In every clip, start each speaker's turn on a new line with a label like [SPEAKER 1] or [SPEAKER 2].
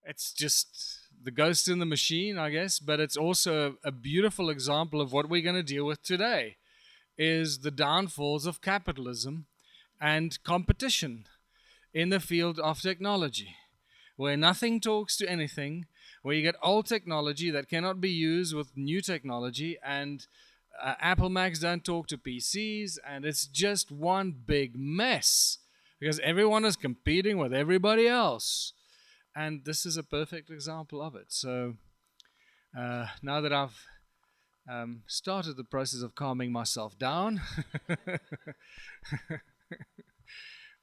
[SPEAKER 1] it's just the ghost in the machine, I guess, but it's also a beautiful example of what we're going to deal with today, is the downfalls of capitalism and competition in the field of technology, where nothing talks to anything, where you get old technology that cannot be used with new technology, and Apple Macs don't talk to PCs, and it's just one big mess because everyone is competing with everybody else. And this is a perfect example of it. So now that I've started the process of calming myself down,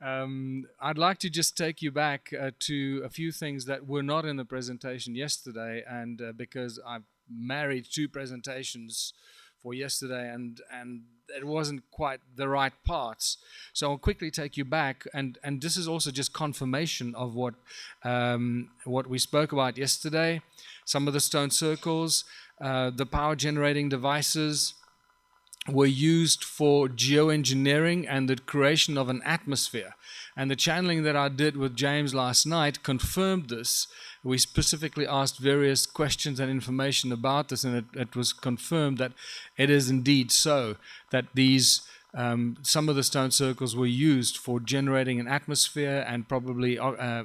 [SPEAKER 1] I'd like to just take you back to a few things that were not in the presentation yesterday, and because I've married two presentations for yesterday, and it wasn't quite the right parts. So I'll quickly take you back, and this is also just confirmation of what we spoke about yesterday. Some of the stone circles, the power generating devices were used for geoengineering and the creation of an atmosphere. And the channeling that I did with James last night confirmed this. We specifically asked various questions and information about this, and it was confirmed that it is indeed so, that these some of the stone circles were used for generating an atmosphere and probably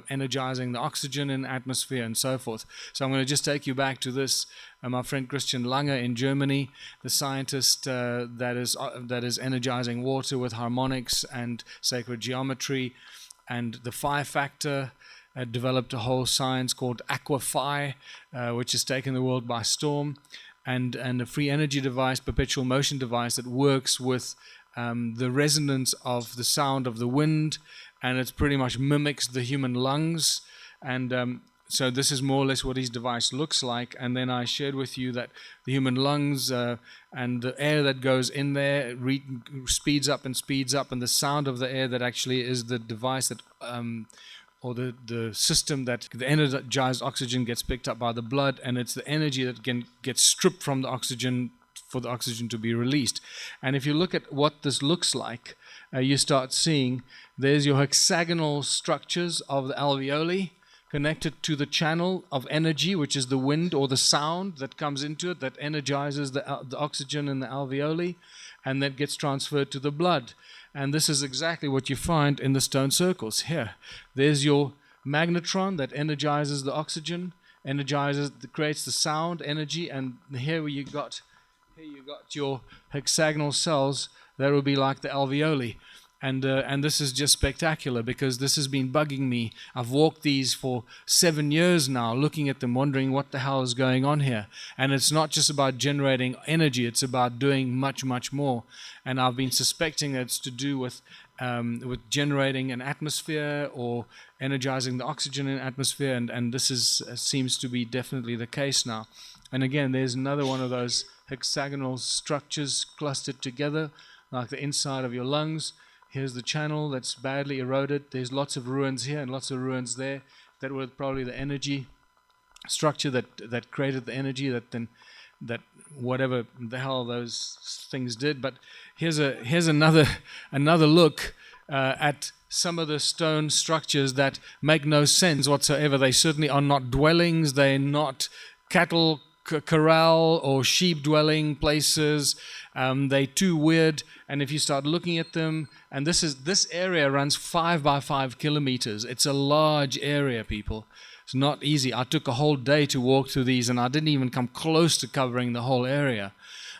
[SPEAKER 1] energizing the oxygen in the atmosphere and so forth. So I'm going to just take you back to this. My friend Christian Lange in Germany, the scientist that is energizing water with harmonics and sacred geometry and the phi factor, developed a whole science called AquaPhi, which has taken the world by storm, and a free energy device, perpetual motion device that works with the resonance of the sound of the wind, and it pretty much mimics the human lungs. And so this is more or less what his device looks like. And then I shared with you that the human lungs and the air that goes in there speeds up, and the sound of the air that actually is the device that or the system that the energized oxygen gets picked up by the blood, and it's the energy that gets stripped from the oxygen for the oxygen to be released. And if you look at what this looks like, you start seeing there's your hexagonal structures of the alveoli connected to the channel of energy, which is the wind or the sound that comes into it, that energizes the oxygen in the alveoli, and that gets transferred to the blood. And this is exactly what you find in the stone circles here. There's your magnetron that energizes the oxygen, creates the sound energy, and here you got your hexagonal cells that will be like the alveoli. And this is just spectacular because this has been bugging me. I've walked these for 7 years now, looking at them, wondering what the hell is going on here. And it's not just about generating energy, it's about doing much, much more. And I've been suspecting that it's to do with generating an atmosphere or energizing the oxygen in the atmosphere, and this seems to be definitely the case now. And again, there's another one of those hexagonal structures clustered together, like the inside of your lungs. Here's the channel that's badly eroded. There's lots of ruins here and lots of ruins there. That were probably the energy structure that created the energy that whatever the hell those things did. But here's another look at some of the stone structures that make no sense whatsoever. They certainly are not dwellings. They're not cattle corral or sheep dwelling places. They're too weird. And if you start looking at them, and this area runs 5 by 5 kilometers. It's a large area, people. It's not easy. I took a whole day to walk through these, and I didn't even come close to covering the whole area.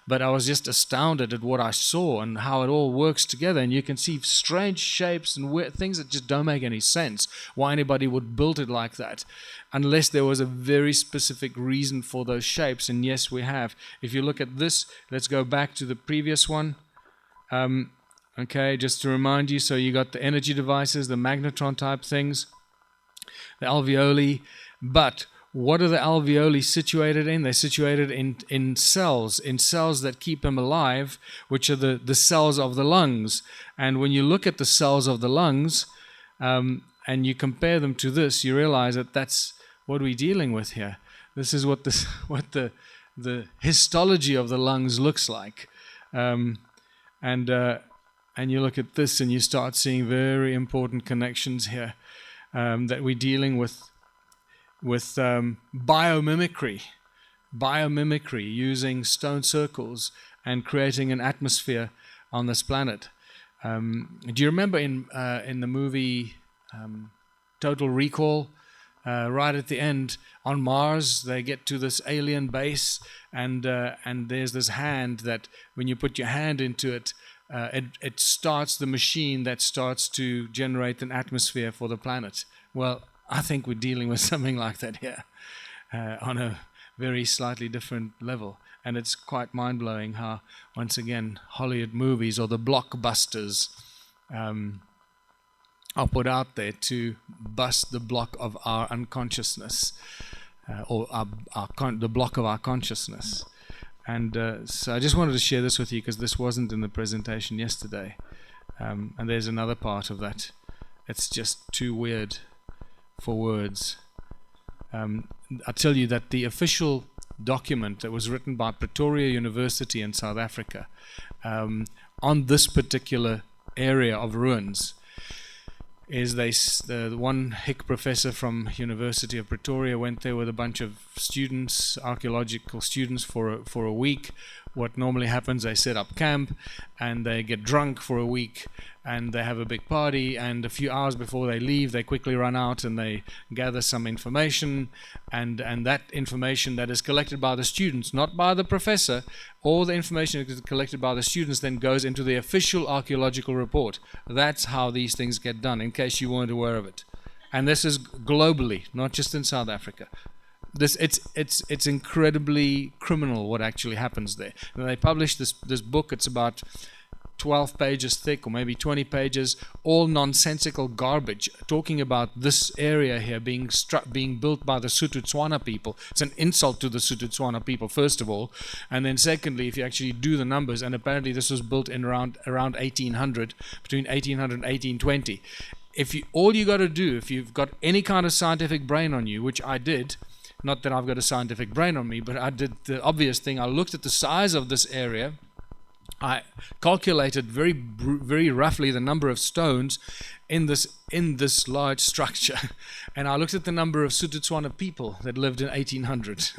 [SPEAKER 1] But I was just astounded at what I saw and how it all works together. And you can see strange shapes and weird things that just don't make any sense. Why anybody would build it like that, unless there was a very specific reason for those shapes. And yes, we have. If you look at this, let's go back to the previous one. Okay, just to remind you, so you got the energy devices, the magnetron type things, the alveoli. But what are the alveoli situated in? They're situated in cells that keep them alive, which are the cells of the lungs. And when you look at the cells of the lungs and you compare them to this, you realize that that's what we're dealing with here. This is what the histology of the lungs looks like. And you look at this and you start seeing very important connections here that we're dealing with biomimicry using stone circles and creating an atmosphere on this planet. Do you remember in the movie Total Recall, right at the end on Mars, they get to this alien base, and there's this hand that when you put your hand into it, it starts the machine that starts to generate an atmosphere for the planet. Well, I think we're dealing with something like that here, on a very slightly different level. And it's quite mind-blowing how, once again, Hollywood movies or the blockbusters are put out there to bust the block of our unconsciousness, or the block of our consciousness. And so I just wanted to share this with you because this wasn't in the presentation yesterday. And there's another part of that. It's just too weird for words. I tell you that the official document that was written by Pretoria University in South Africa on this particular area of ruins is the one hick professor from University of Pretoria went there with a bunch of students, archaeological students, for a week. What normally happens, they set up camp and they get drunk for a week and they have a big party, and a few hours before they leave they quickly run out and they gather some information, and that information that is collected by the students, not by the professor, all the information that is collected by the students then goes into the official archaeological report. That's how these things get done, in case you weren't aware of it. And this is globally, not just in South Africa. It's incredibly criminal what actually happens there. And they published this book. It's about 12 pages thick, or maybe 20 pages, all nonsensical garbage, talking about this area here being built by the Sotho-Tswana people. It's an insult to the Sotho-Tswana people, first of all, and then secondly, if you actually do the numbers, and apparently this was built in around 1800, between 1800 and 1820. All you got to do, if you've got any kind of scientific brain on you, which I did, not that I've got a scientific brain on me, but I did the obvious thing. I looked at the size of this area. I calculated very roughly the number of stones in this large structure, and I looked at the number of Sotho-Tswana people that lived in 1800,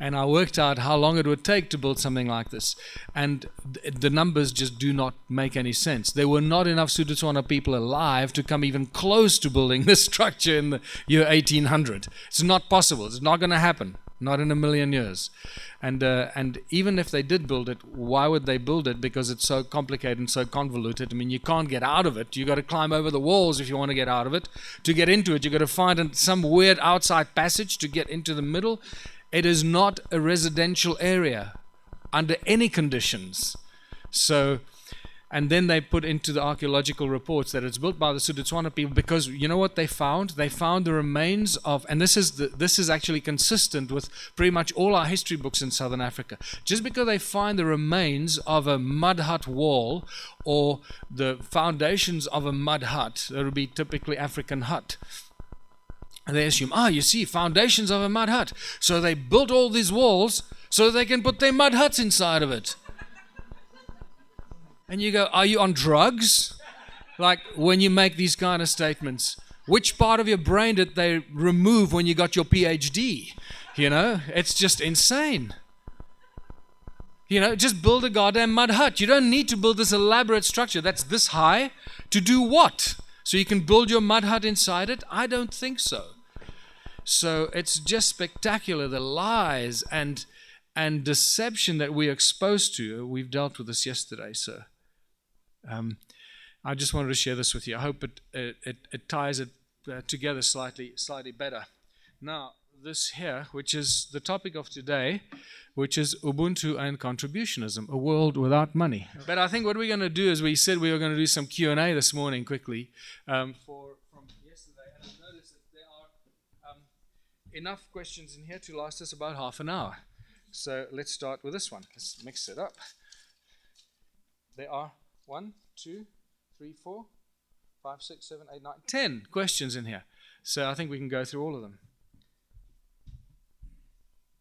[SPEAKER 1] and I worked out how long it would take to build something like this, and the numbers just do not make any sense. There were not enough Sotho-Tswana people alive to come even close to building this structure in the year 1800. It's not possible. It's not going to happen. Not in a million years. And even if they did build it, why would they build it? Because it's so complicated and so convoluted. I mean, you can't get out of it. You got to climb over the walls if you want to get out of it. To get into it, you got to find some weird outside passage to get into the middle. It is not a residential area under any conditions. So, and then they put into the archaeological reports that it's built by the Sotho-Tswana people, because you know what they found? They found the remains of, and this is actually consistent with pretty much all our history books in Southern Africa. Just because they find the remains of a mud hut wall or the foundations of a mud hut, that would be typically African hut, and they assume, you see, foundations of a mud hut. So they built all these walls so they can put their mud huts inside of it. And you go, are you on drugs? Like, when you make these kind of statements, which part of your brain did they remove when you got your PhD? You know, it's just insane. You know, just build a goddamn mud hut. You don't need to build this elaborate structure that's this high. To do what? So you can build your mud hut inside it? I don't think so. So it's just spectacular, the lies and deception that we're exposed to. We've dealt with this yesterday, so I just wanted to share this with you. I hope it ties it together slightly better. Now, this here, which is the topic of today, which is Ubuntu and Contributionism, a world without money. But I think what we're going to do is, we said we were going to do some Q&A this morning quickly from yesterday, and I've noticed that there are enough questions in here to last us about half an hour. So let's start with this one. Let's mix it up. There are 1, 2, 3, 4, 5, 6, 7, 8, 9, 10 questions in here. So I think we can go through all of them.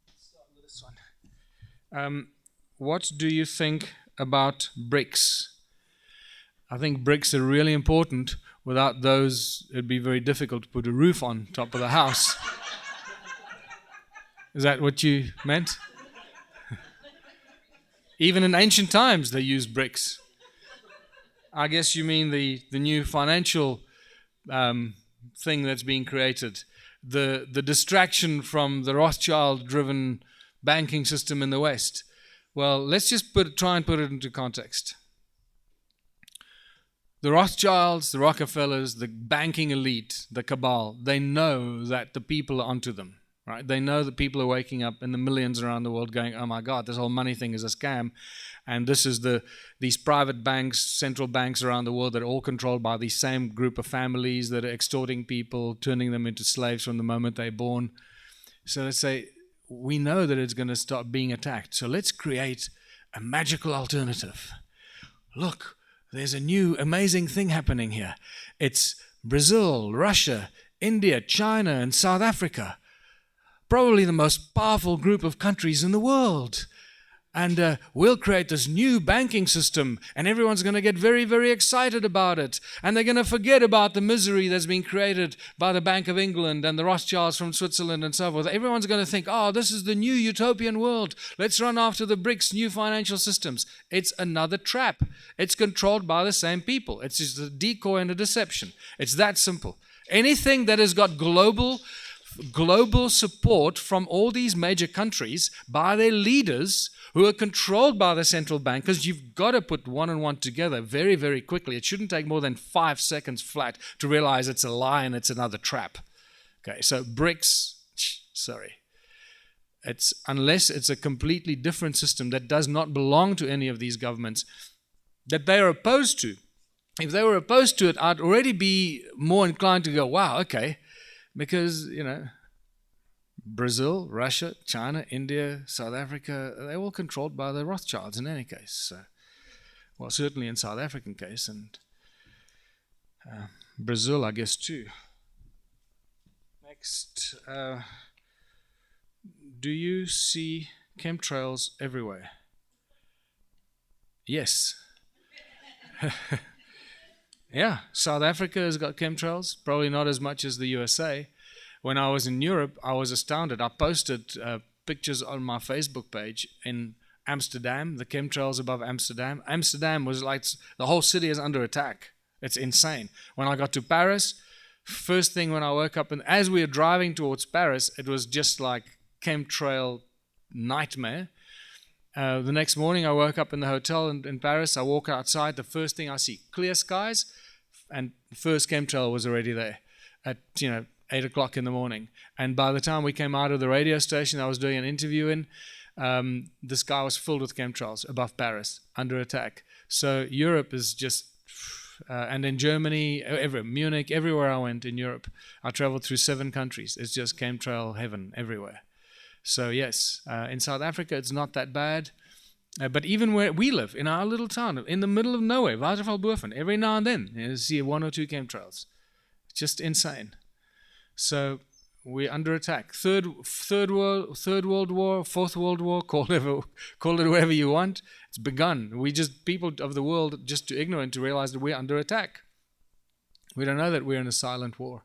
[SPEAKER 1] Let's start with this one. What do you think about bricks? I think bricks are really important. Without those, it'd be very difficult to put a roof on top of the house. Is that what you meant? Even in ancient times, they used bricks. I guess you mean the new financial thing that's being created, the distraction from the Rothschild-driven banking system in the West. Well, let's just try and put it into context. The Rothschilds, the Rockefellers, the banking elite, the cabal, they know that the people are onto them. Right? They know that people are waking up in the millions around the world going, oh my God, this whole money thing is a scam. And this is these private banks, central banks around the world that are all controlled by the same group of families that are extorting people, turning them into slaves from the moment they're born. So let's say, we know that it's going to start being attacked. So let's create a magical alternative. Look, there's a new amazing thing happening here. It's Brazil, Russia, India, China, and South Africa. Probably the most powerful group of countries in the world. And we'll create this new banking system, and everyone's going to get very, very excited about it. And they're going to forget about the misery that's been created by the Bank of England and the Rothschilds from Switzerland and so forth. Everyone's going to think, oh, this is the new utopian world. Let's run after the BRICS, new financial systems. It's another trap. It's controlled by the same people. It's just a decoy and a deception. It's that simple. Anything that has got global support from all these major countries by their leaders who are controlled by the central bank, because you've got to put one and one together very, very quickly. It shouldn't take more than 5 seconds flat to realize it's a lie and it's another trap. Okay, so BRICS, sorry. Unless it's a completely different system that does not belong to any of these governments that they are opposed to. If they were opposed to it, I'd already be more inclined to go, wow, okay. Because, Brazil, Russia, China, India, South Africa, they're all controlled by the Rothschilds in any case. So, well, certainly in South African case, and Brazil, I guess, too. Next, do you see chemtrails everywhere? Yes. Yeah, South Africa has got chemtrails, probably not as much as the USA. When I was in Europe, I was astounded. I posted pictures on my Facebook page in Amsterdam, the chemtrails above Amsterdam. Amsterdam was like, the whole city is under attack. It's insane. When I got to Paris, first thing when I woke up, and as we were driving towards Paris, it was just like chemtrail nightmare. The next morning, I woke up in the hotel in Paris. I walk outside. The first thing I see, clear skies, and the first chemtrail was already there at 8 o'clock in the morning. And by the time we came out of the radio station I was doing an interview in, the sky was filled with chemtrails above Paris, under attack. So Europe is just, and in Germany, Munich, everywhere I went in Europe, I traveled through 7 countries. It's just chemtrail heaven everywhere. So yes, in South Africa it's not that bad. But even where we live, in our little town, in the middle of nowhere, Watervalboven, every now and then you see 1 or 2 chemtrails. It's just insane. So we're under attack. Third World War, Fourth World War, call it whatever you want. It's begun. People of the world, just too ignorant to realize that we're under attack. We don't know that we're in a silent war.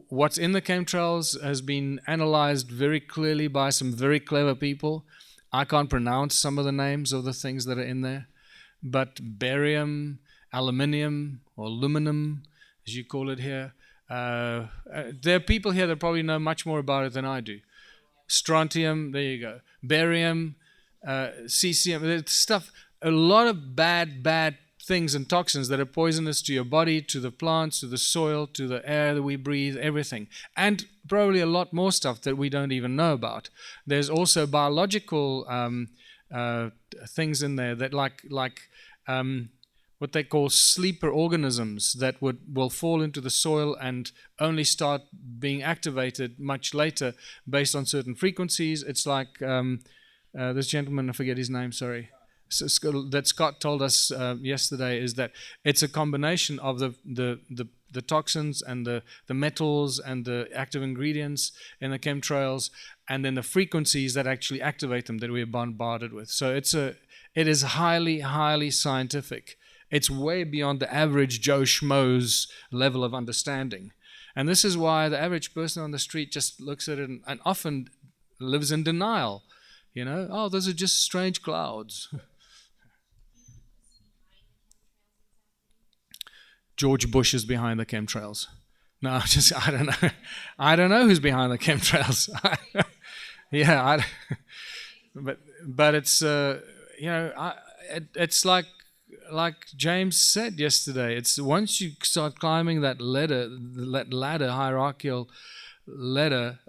[SPEAKER 1] What's in the chemtrails has been analyzed very clearly by some very clever people. I can't pronounce some of the names of the things that are in there. But barium, aluminium, or aluminum, as you call it here, there are people here that probably know much more about it than I do. Strontium, there you go. Barium, cesium, there's stuff, a lot of bad things and toxins that are poisonous to your body, to the plants, to the soil, to the air that we breathe, everything. And probably a lot more stuff that we don't even know about. There's also biological things in there that like what they call sleeper organisms that will fall into the soil and only start being activated much later based on certain frequencies. It's like this gentleman, I forget his name, sorry, that Scott told us yesterday, is that it's a combination of the toxins and the metals and the active ingredients in the chemtrails, and then the frequencies that actually activate them that we're bombarded with. So it is highly, highly scientific. It's way beyond the average Joe Schmo's level of understanding. And this is why the average person on the street just looks at it and often lives in denial. You know, oh, those are just strange clouds. George Bush is behind the chemtrails. No, I don't know. I don't know who's behind the chemtrails. Yeah, but it's it's like James said yesterday. It's once you start climbing that ladder, hierarchical ladder.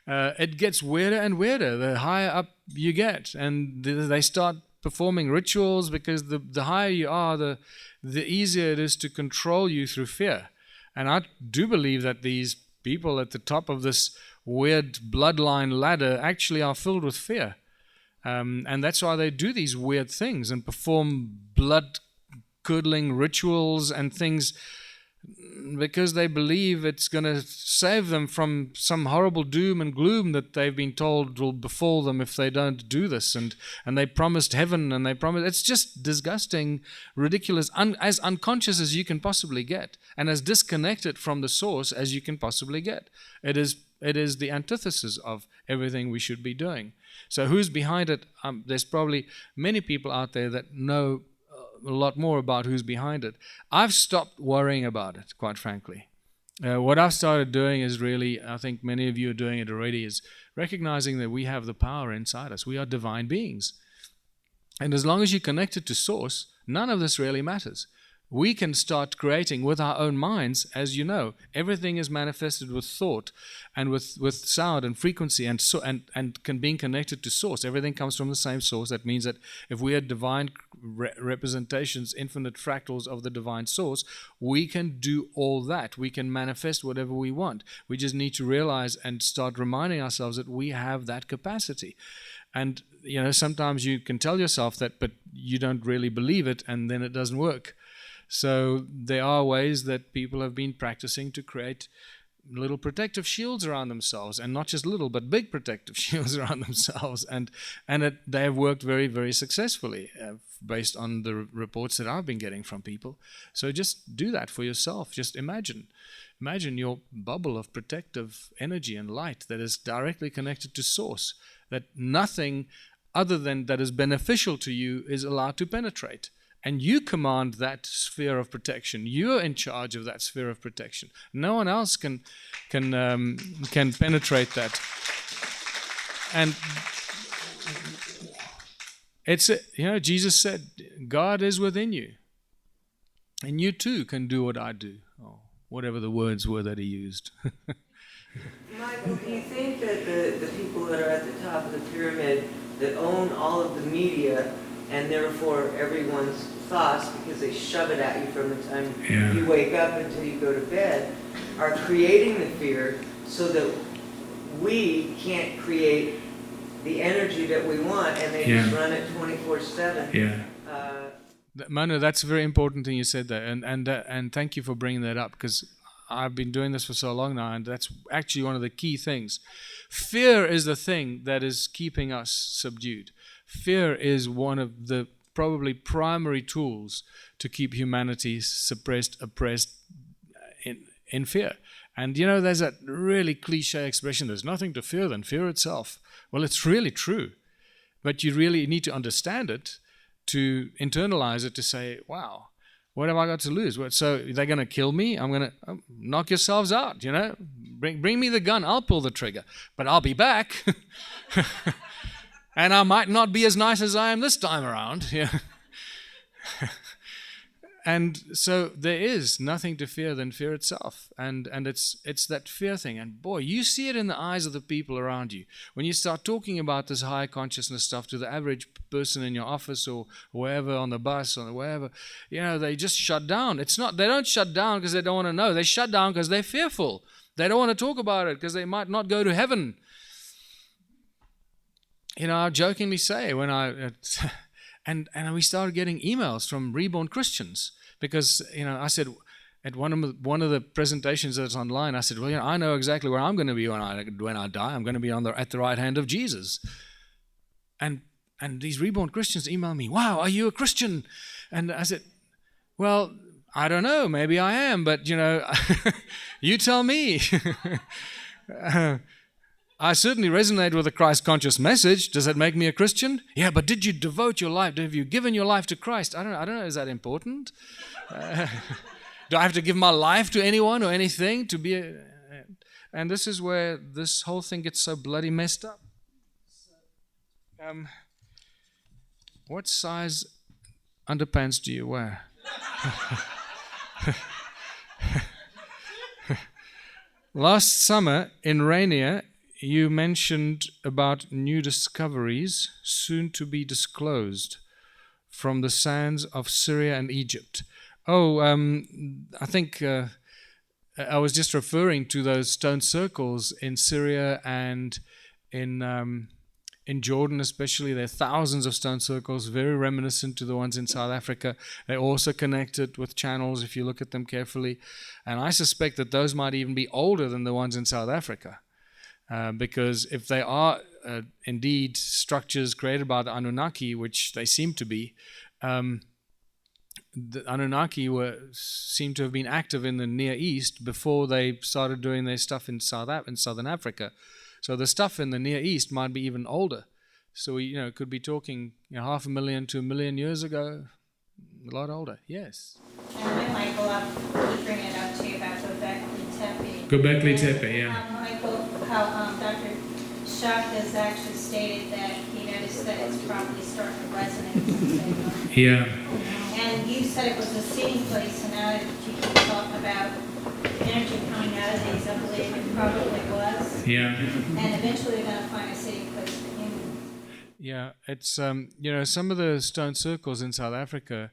[SPEAKER 1] It gets weirder and weirder the higher up you get, and they start performing rituals because the higher you are, the easier it is to control you through fear. And I do believe that these people at the top of this weird bloodline ladder actually are filled with fear. And that's why they do these weird things and perform blood-curdling rituals and things, because they believe it's going to save them from some horrible doom and gloom that they've been told will befall them if they don't do this. And they promised heaven, and it's just disgusting, ridiculous, as unconscious as you can possibly get, and as disconnected from the source as you can possibly get. It is the antithesis of everything we should be doing. So who's behind it? There's probably many people out there that know a lot more about who's behind it. I've stopped worrying about it, quite frankly. What I've started doing is really, I think many of you are doing it already, is recognizing that we have the power inside us. We are divine beings. And as long as you're connected to Source, none of this really matters. We can start creating with our own minds, as you know. Everything is manifested with thought and with sound and frequency and being connected to Source. Everything comes from the same source. That means that if we are divine representations, infinite fractals of the divine source, we can do all that. We can manifest whatever we want. We just need to realize and start reminding ourselves that we have that capacity. And, you know, sometimes you can tell yourself that, but you don't really believe it, and then it doesn't work. So there are ways that people have been practicing to create little protective shields around themselves, and not just little, but big protective shields around themselves, and they have worked very, very successfully based on the reports that I've been getting from people. So just do that for yourself. Just imagine your bubble of protective energy and light that is directly connected to Source, that nothing other than that is beneficial to you is allowed to penetrate. And you command that sphere of protection. You're in charge of that sphere of protection. No one else can penetrate that. And Jesus said, God is within you, and you too can do what I do. Oh, whatever the words were that he used.
[SPEAKER 2] Michael, do you think that the people that are at the top of the pyramid that own all of the media, and therefore everyone's thoughts, because they shove it at you from the time you wake up until you go to bed, are creating the fear so that we can't create the energy that we want, and they just run it 24/7?
[SPEAKER 1] Yeah. Manu, that's a very important thing you said there, and thank you for bringing that up, because I've been doing this for so long now, and that's actually one of the key things. Fear is the thing that is keeping us subdued. Fear is one of the probably primary tools to keep humanity suppressed, oppressed in fear. And you know, there's that really cliche expression, there's nothing to fear than fear itself. Well, it's really true. But you really need to understand it, to internalize it, to say, wow, what have I got to lose? So they're going to kill me? I'm going to knock yourselves out, you know. Bring me the gun, I'll pull the trigger. But I'll be back. And I might not be as nice as I am this time around. Yeah. And so there is nothing to fear than fear itself. And it's that fear thing. And boy, you see it in the eyes of the people around you. When you start talking about this high consciousness stuff to the average person in your office or wherever, on the bus or wherever, you know, they just shut down. They don't shut down because they don't want to know. They shut down because they're fearful. They don't want to talk about it because they might not go to heaven. You know, I jokingly say when and we started getting emails from reborn Christians because, you know, I said at one of the presentations that's online, I said, well, you know, I know exactly where I'm going to be when I die. I'm going to be at the right hand of Jesus. And and these reborn Christians email me, "Wow, are you a Christian?" And I said, "Well, I don't know, maybe I am, but you tell me." I certainly resonate with the Christ-conscious message. Does that make me a Christian? Yeah, but did you devote your life? Have you given your life to Christ? I don't know. Is that important? Do I have to give my life to anyone or anything to be a... And this is where this whole thing gets so bloody messed up. What size underpants do you wear? Last summer in Rainier, you mentioned about new discoveries soon to be disclosed from the sands of Syria and Egypt. I think I was just referring to those stone circles in Syria and in Jordan especially. There are thousands of stone circles, very reminiscent to the ones in South Africa. They're also connected with channels if you look at them carefully. And I suspect that those might even be older than the ones in South Africa. Because if they are indeed structures created by the Anunnaki, which they seem to be, the Anunnaki seem to have been active in the Near East before they started doing their stuff in Southern Africa. So the stuff in the Near East might be even older. So we could be talking 500,000 to 1 million years ago, a lot older. Yes.
[SPEAKER 3] And then Michael, you bring it up too about Göbekli Tepe.
[SPEAKER 1] Göbekli Tepe, yeah.
[SPEAKER 3] Michael, how Dr. Schacht has actually stated that he noticed that it's probably starting to resonate.
[SPEAKER 1] Yeah.
[SPEAKER 3] And you said it was a seeding place, and now that you keep talking about energy coming out of these, I believe it probably was.
[SPEAKER 1] Yeah.
[SPEAKER 3] And eventually they're going to find a seeding place for humans.
[SPEAKER 1] Yeah, it's some of the stone circles in South Africa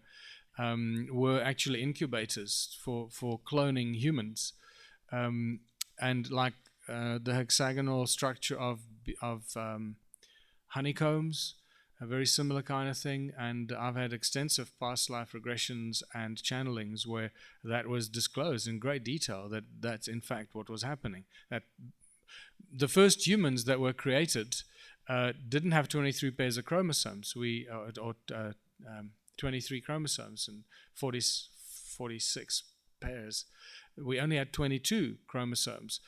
[SPEAKER 1] were actually incubators for cloning humans, and like the hexagonal structure of honeycombs, a very similar kind of thing. And I've had extensive past life regressions and channelings where that was disclosed in great detail, that that's in fact what was happening. That the first humans that were created didn't have 23 pairs of chromosomes, 23 chromosomes and 46 pairs. We only had 22 chromosomes,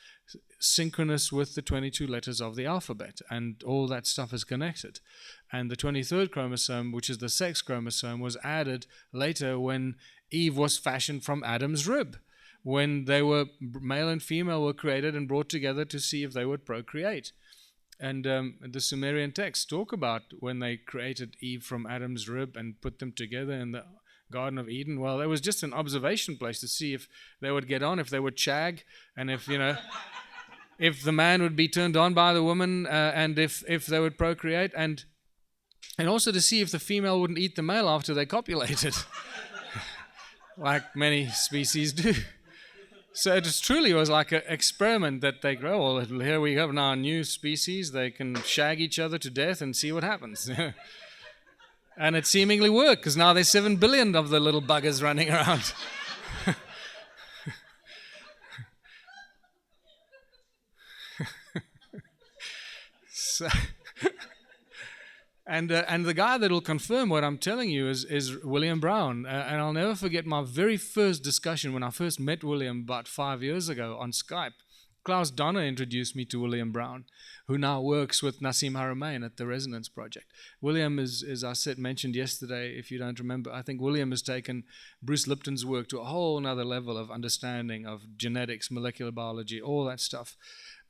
[SPEAKER 1] synchronous with the 22 letters of the alphabet, and all that stuff is connected. And the 23rd chromosome, which is the sex chromosome, was added later when Eve was fashioned from Adam's rib, when they were male and female were created and brought together to see if they would procreate. And the Sumerian texts talk about when they created Eve from Adam's rib and put them together in the Garden of Eden. Well, it was just an observation place to see if they would get on, if they would shag, and if if the man would be turned on by the woman, and if they would procreate, and also to see if the female wouldn't eat the male after they copulated, like many species do. So it truly was like an experiment that they grow. Well, here we have now a new species. They can shag each other to death and see what happens. And it seemingly worked, because now there's 7 billion of the little buggers running around. So, and the guy that will confirm what I'm telling you is William Brown. And I'll never forget my very first discussion when I first met William about 5 years ago on Skype. Klaus Donner introduced me to William Brown, who now works with Nassim Haramein at the Resonance Project. William is, as I mentioned yesterday, if you don't remember, I think William has taken Bruce Lipton's work to a whole other level of understanding of genetics, molecular biology, all that stuff.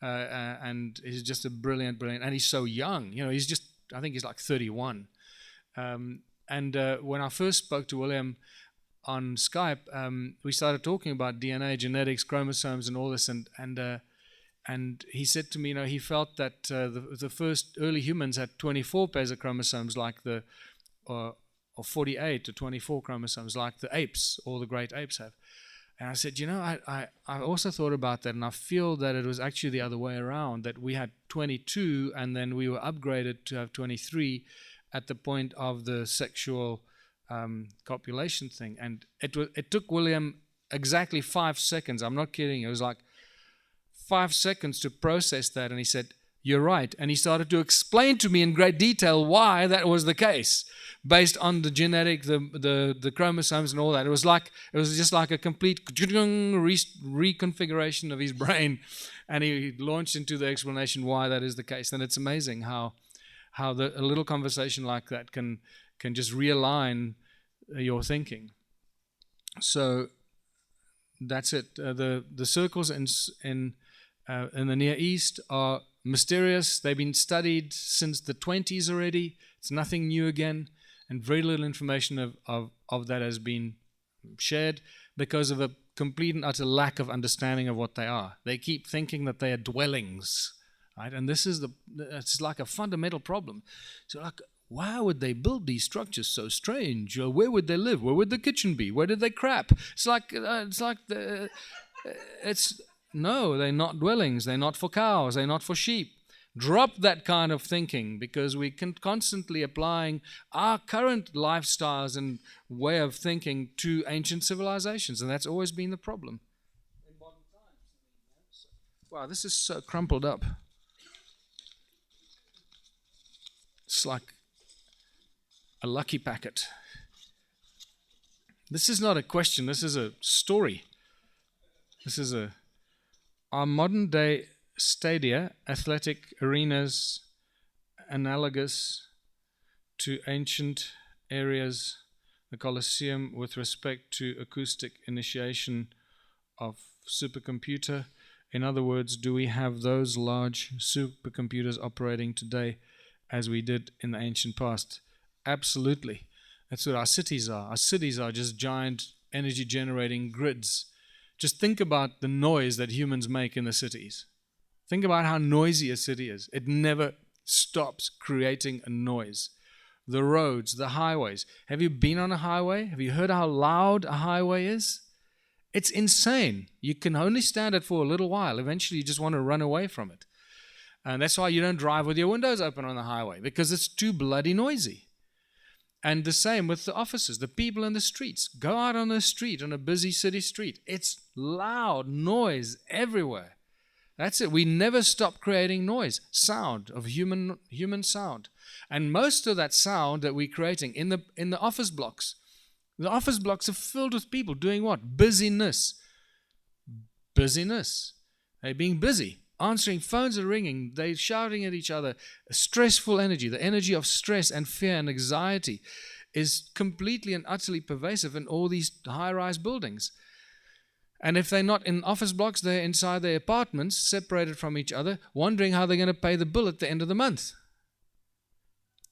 [SPEAKER 1] And he's just a brilliant, and he's so young. I think he's like 31. When I first spoke to William on Skype, we started talking about DNA, genetics, chromosomes, and all this, and he said to me, he felt that the first early humans had 24 pairs of chromosomes, like or 48 to 24 chromosomes, like the apes, all the great apes have. And I said, I also thought about that, and I feel that it was actually the other way around, that we had 22, and then we were upgraded to have 23 at the point of the sexual copulation thing. And it took William exactly 5 seconds. I'm not kidding. It was like 5 seconds to process that. And he said, You're right. And he started to explain to me in great detail why that was the case, based on the genetic, the chromosomes and all that. It was just like a complete reconfiguration of his brain, and he launched into the explanation why that is the case. And it's amazing how a little conversation like that can just realign your thinking. So that's it. The circles in the Near East are mysterious. They've been studied since the 20s already. It's nothing new again, and very little information of that has been shared because of a complete and utter lack of understanding of what they are. They keep thinking that they are dwellings, right? And it's like a fundamental problem. So like, why would they build these structures so strange? Or where would they live? Where would the kitchen be? Where did they crap? No, they're not dwellings. They're not for cows. They're not for sheep. Drop that kind of thinking, because we can constantly applying our current lifestyles and way of thinking to ancient civilizations, and that's always been the problem in modern times. Wow, this is so crumpled up. It's like a lucky packet. This is not a question. This is a story. This is our modern day stadia, athletic arenas, analogous to ancient areas, the Colosseum, with respect to acoustic initiation of supercomputer. In other words, do we have those large supercomputers operating today as we did in the ancient past? Absolutely. That's what our cities are. Our cities are just giant energy generating grids. Just think about the noise that humans make in the cities. Think about how noisy a city is. It never stops creating a noise. The roads, the highways. Have you been on a highway? Have you heard how loud a highway is? It's insane. You can only stand it for a little while. Eventually you just want to run away from it. And that's why you don't drive with your windows open on the highway, because it's too bloody noisy. And the same with the offices, the people in the streets. Go out on the street, on a busy city street. It's loud, noise everywhere. That's it. We never stop creating noise, sound of human sound. And most of that sound that we're creating in the office blocks, the office blocks are filled with people doing what? Busyness. They're being busy. Answering phones are ringing, they're shouting at each other. Stressful energy, the energy of stress and fear and anxiety is completely and utterly pervasive in all these high-rise buildings. And if they're not in office blocks, they're inside their apartments, separated from each other, wondering how they're going to pay the bill at the end of the month.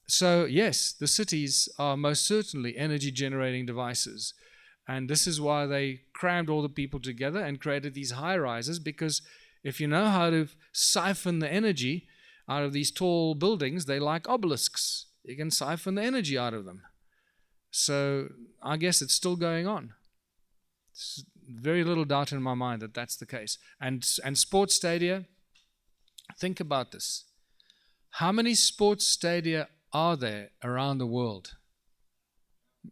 [SPEAKER 1] So yes, the cities are most certainly energy-generating devices. And this is why they crammed all the people together and created these high-rises, because if you know how to siphon the energy out of these tall buildings, they're like obelisks. You can siphon the energy out of them. So I guess it's still going on. There's very little doubt in my mind that that's the case. And sports stadia, think about this. How many sports stadia are there around the world?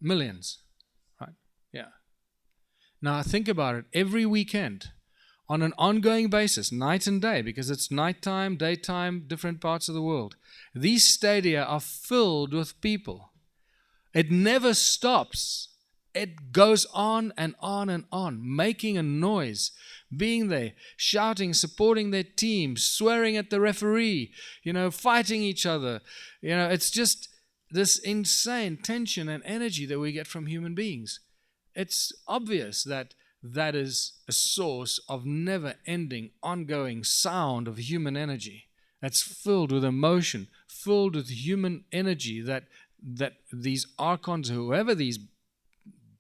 [SPEAKER 1] Millions, right? Yeah. Now think about it. Every weekend, on an ongoing basis, night and day, because it's nighttime, daytime, different parts of the world. These stadia are filled with people. It never stops. It goes on and on and on, making a noise, being there, shouting, supporting their team, swearing at the referee, fighting each other. It's just this insane tension and energy that we get from human beings. It's obvious that is a source of never-ending, ongoing sound of human energy that's filled with emotion, filled with human energy that these archons, whoever these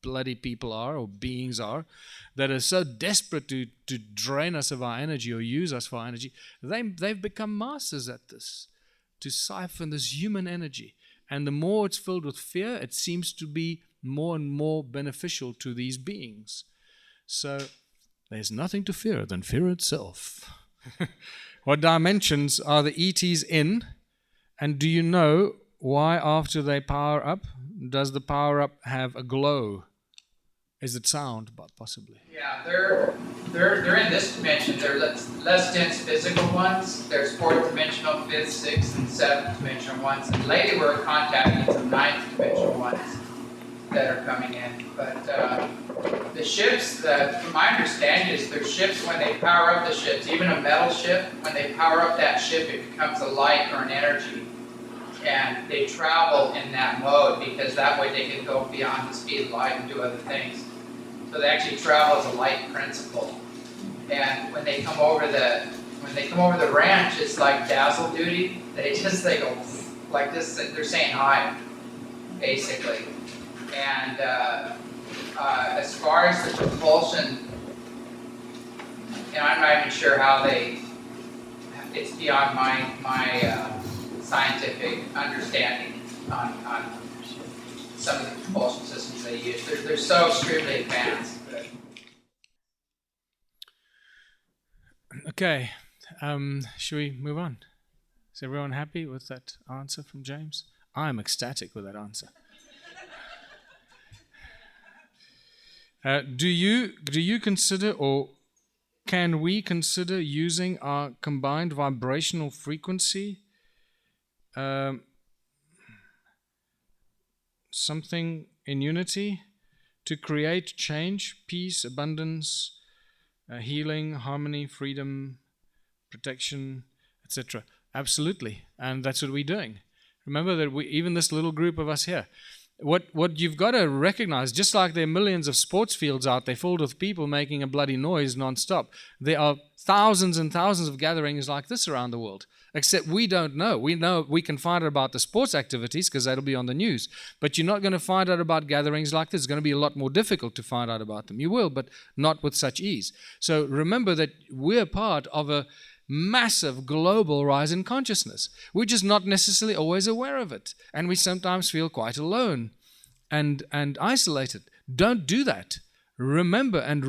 [SPEAKER 1] bloody people are or beings are, that are so desperate to drain us of our energy or use us for our energy, they've become masters at this, to siphon this human energy. And the more it's filled with fear, it seems to be more and more beneficial to these beings. So there's nothing to fear than fear itself. What dimensions are the ETs in? And do you know why after they power up, does the power up have a glow? Is it sound, possibly?
[SPEAKER 4] Yeah, they're in this dimension. They're less dense physical ones. There's fourth dimensional, fifth, sixth, and seventh dimensional ones. And lately we're contacting some ninth dimensional ones that are coming in. But the ships, from my understanding, is their ships, when they power up the ships, even a metal ship, when they power up that ship, it becomes a light or an energy. And they travel in that mode because that way they can go beyond the speed of light and do other things. So they actually travel as a light principle. And when they come over the ranch, it's like dazzle duty. They go like this. They're saying hi, basically. And as far as the propulsion, I'm not even sure how it's beyond my scientific understanding on some of the propulsion systems they use. They're so extremely advanced.
[SPEAKER 1] Okay, should we move on? Is everyone happy with that answer from James? I'm ecstatic with that answer. Do you consider, or can we consider using our combined vibrational frequency, something in unity, to create change, peace, abundance, healing, harmony, freedom, protection, etc.? Absolutely, and that's what we're doing. Remember that even this little group of us here, what you've got to recognize, just like there are millions of sports fields out there filled with people making a bloody noise non-stop, there are thousands and thousands of gatherings like this around the world, except we don't know. We know we can find out about the sports activities because that'll be on the news, but you're not going to find out about gatherings like this. It's going to be a lot more difficult to find out about them. You will, but not with such ease. So remember that we're part of a massive global rise in consciousness. We're just not necessarily always aware of it, and we sometimes feel quite alone and isolated. Don't do that. Remember and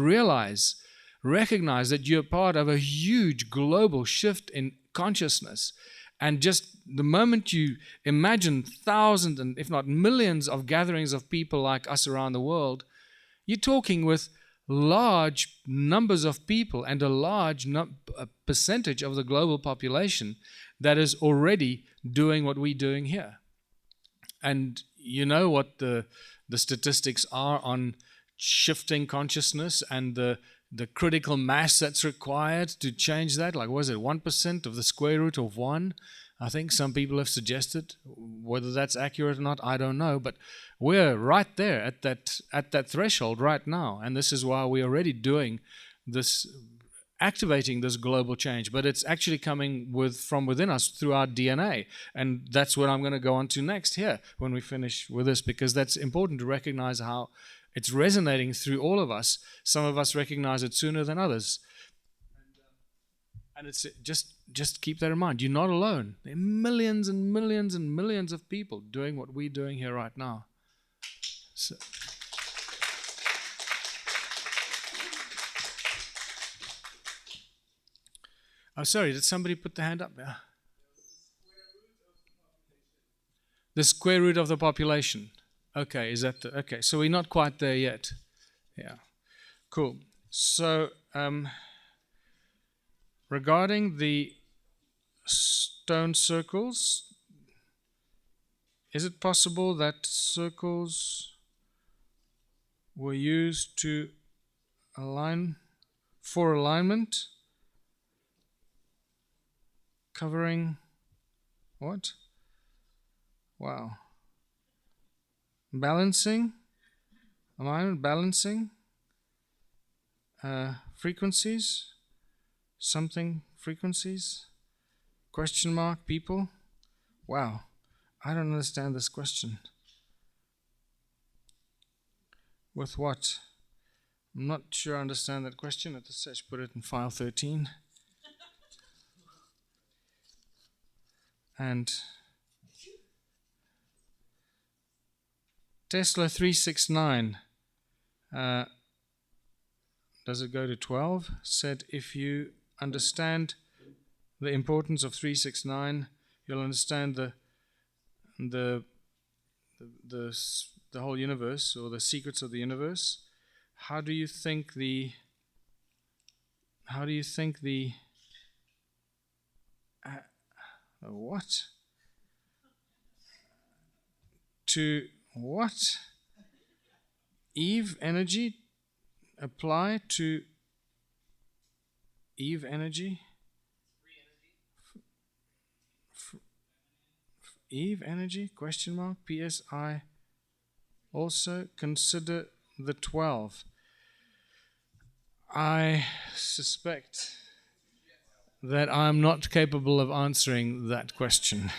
[SPEAKER 1] recognize that you're part of a huge global shift in consciousness. And just the moment you imagine thousands and if not millions of gatherings of people like us around the world, you're talking with large numbers of people and a large percentage of the global population that is already doing what we're doing here. And you know what the statistics are on shifting consciousness and the critical mass that's required to change that. Like, was it 1% of the square root of 1? I think some people have suggested. Whether that's accurate or not, I don't know. But we're right there at that threshold right now, and this is why we're already doing this, activating this global change. But it's actually coming from within us through our DNA, and that's what I'm going to go on to next here when we finish with this, because that's important to recognize how it's resonating through all of us. Some of us recognize it sooner than others. And it's just keep that in mind. You're not alone. There are millions and millions and millions of people doing what we're doing here right now. So, oh, sorry, did somebody put the hand up? Yeah. The square root of the population. Okay, is that okay? So we're not quite there yet. Yeah, cool. So regarding the stone circles, is it possible that circles were used to for alignment, covering what? Wow. Balancing, alignment, balancing, frequencies, something, frequencies, question mark, people. Wow, I don't understand this question. With what? I'm not sure I understand that question. At the stage, put it in file 13. And Tesla 369, does it go to 12? Said if you understand the importance of 369, you'll understand the whole universe, or the secrets of the universe. how do you think the what? To what? Eve energy apply to Eve energy? Eve energy? Question mark. PSI. Also consider the 12. I suspect that I'm not capable of answering that question.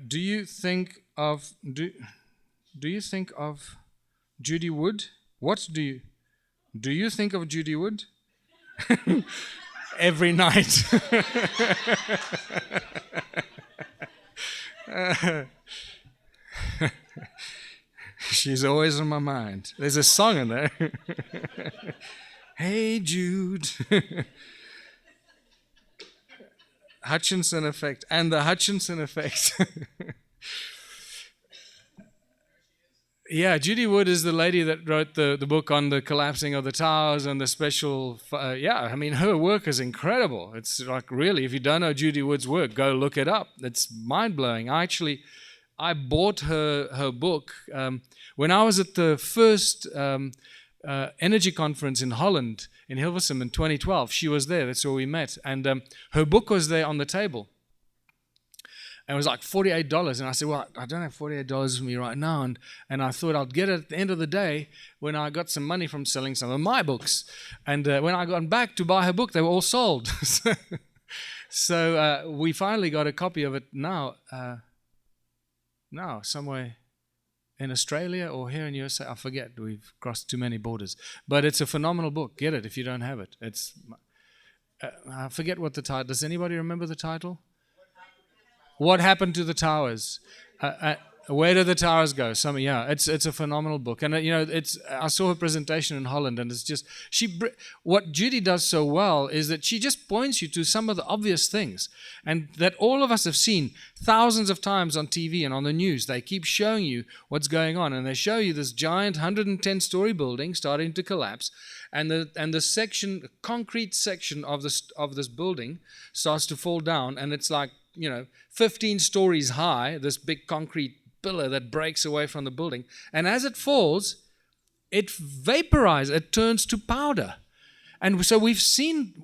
[SPEAKER 1] Do you think of Judy Wood? What do you think of Judy Wood? Every night. She's always in my mind. There's a song in there. Hey Jude. Hutchinson effect and the Hutchinson effect. Yeah, Judy Wood is the lady that wrote the book on the collapsing of the towers and the special. I mean, her work is incredible. It's like, really, if you don't know Judy Wood's work, go look it up. It's mind-blowing. I bought her book when I was at the first energy conference in Holland, in Hilversum in 2012. She was there. That's where we met. And her book was there on the table. And it was like $48. And I said, well, I don't have $48 with me right now. And I thought I'd get it at the end of the day when I got some money from selling some of my books. And when I got back to buy her book, they were all sold. So we finally got a copy of it now somewhere in Australia or here in USA. I forget. We've crossed too many borders. But it's a phenomenal book. Get it if you don't have it. It's I forget what the title. Does anybody remember the title? What Happened to the Towers? Where did the towers go? It's a phenomenal book, and I saw her presentation in Holland, and it's just what Judy does so well is that she just points you to some of the obvious things, and that all of us have seen thousands of times on TV and on the news. They keep showing you what's going on, and they show you this giant 110-story building starting to collapse, and the concrete section of this building starts to fall down, and it's like 15 stories high, this big concrete pillar that breaks away from the building. And as it falls, it vaporizes, it turns to powder. And so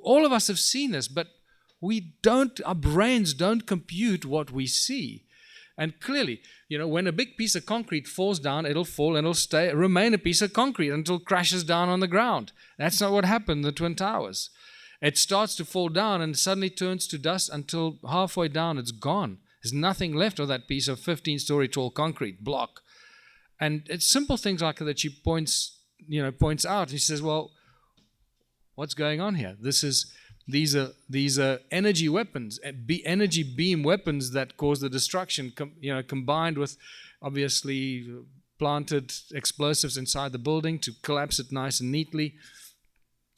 [SPEAKER 1] all of us have seen this, but our brains don't compute what we see. And clearly, when a big piece of concrete falls down, it'll fall and it'll remain a piece of concrete until it crashes down on the ground. That's not what happened in the Twin Towers. It starts to fall down and suddenly turns to dust until halfway down it's gone. There's nothing left of that piece of 15-story tall concrete block. And it's simple things like that she points out. She says, well, what's going on here? These are energy weapons, energy beam weapons that cause the destruction, combined with obviously planted explosives inside the building to collapse it nice and neatly.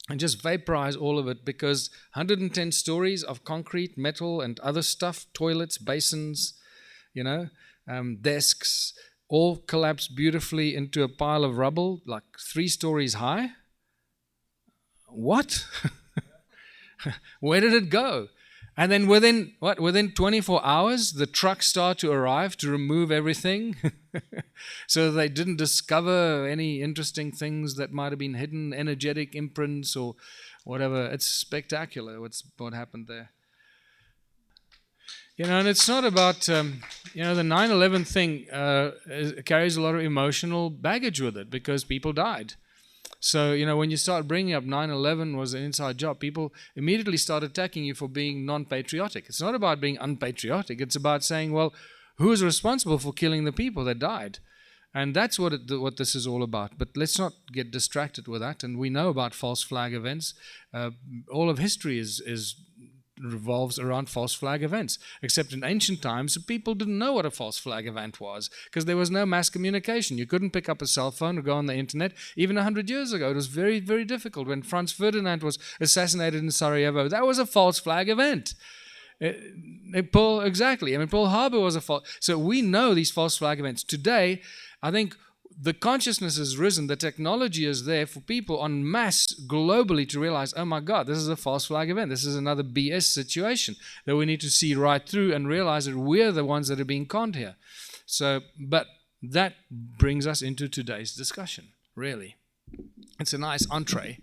[SPEAKER 1] And just vaporize all of it, because 110 stories of concrete, metal, and other stuff, toilets, basins, desks, all collapsed beautifully into a pile of rubble, like 3 stories high. What? Where did it go? And then within 24 hours, the trucks start to arrive to remove everything. So they didn't discover any interesting things that might have been hidden, energetic imprints or whatever. It's spectacular what happened there. And it's not about, the 9/11 thing carries a lot of emotional baggage with it because people died. So, when you start bringing up 9/11 was an inside job, people immediately start attacking you for being non-patriotic. It's not about being unpatriotic. It's about saying, well, who is responsible for killing the people that died? And that's what this is all about. But let's not get distracted with that. And we know about false flag events. All of history revolves around false flag events, except in ancient times people didn't know what a false flag event was because there was no mass communication. You couldn't pick up a cell phone or go on the internet. Even 100 years ago it was very, very difficult. When Franz Ferdinand was assassinated in Sarajevo, that was a false flag event. Pearl Harbor was a false. So we know these false flag events. Today I think the consciousness has risen, the technology is there for people en masse globally to realize, oh my God, this is a false flag event. This is another BS situation that we need to see right through and realize that we're the ones that are being conned here. So, but that brings us into today's discussion, really. It's a nice entree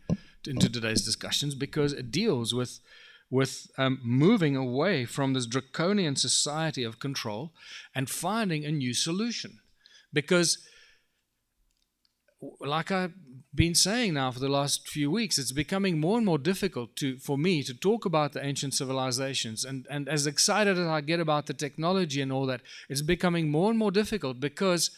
[SPEAKER 1] into today's discussions because it deals with moving away from this draconian society of control and finding a new solution. Because, like I've been saying now for the last few weeks, it's becoming more and more difficult for me to talk about the ancient civilizations. And as excited as I get about the technology and all that, it's becoming more and more difficult because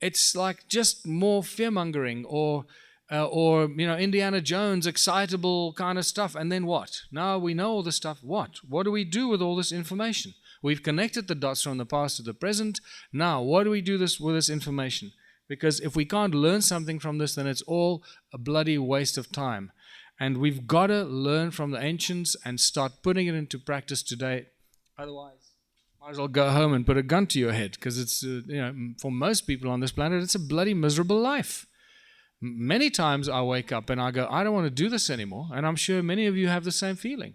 [SPEAKER 1] it's like just more fear-mongering or Indiana Jones, excitable kind of stuff. And then what? Now we know all this stuff. What do we do with all this information? We've connected the dots from the past to the present. Now, what do we do with this information? Because if we can't learn something from this, then it's all a bloody waste of time. And we've got to learn from the ancients and start putting it into practice today. Otherwise, might as well go home and put a gun to your head, because it's, for most people on this planet, it's a bloody miserable life. Many times I wake up and I go, I don't want to do this anymore. And I'm sure many of you have the same feeling.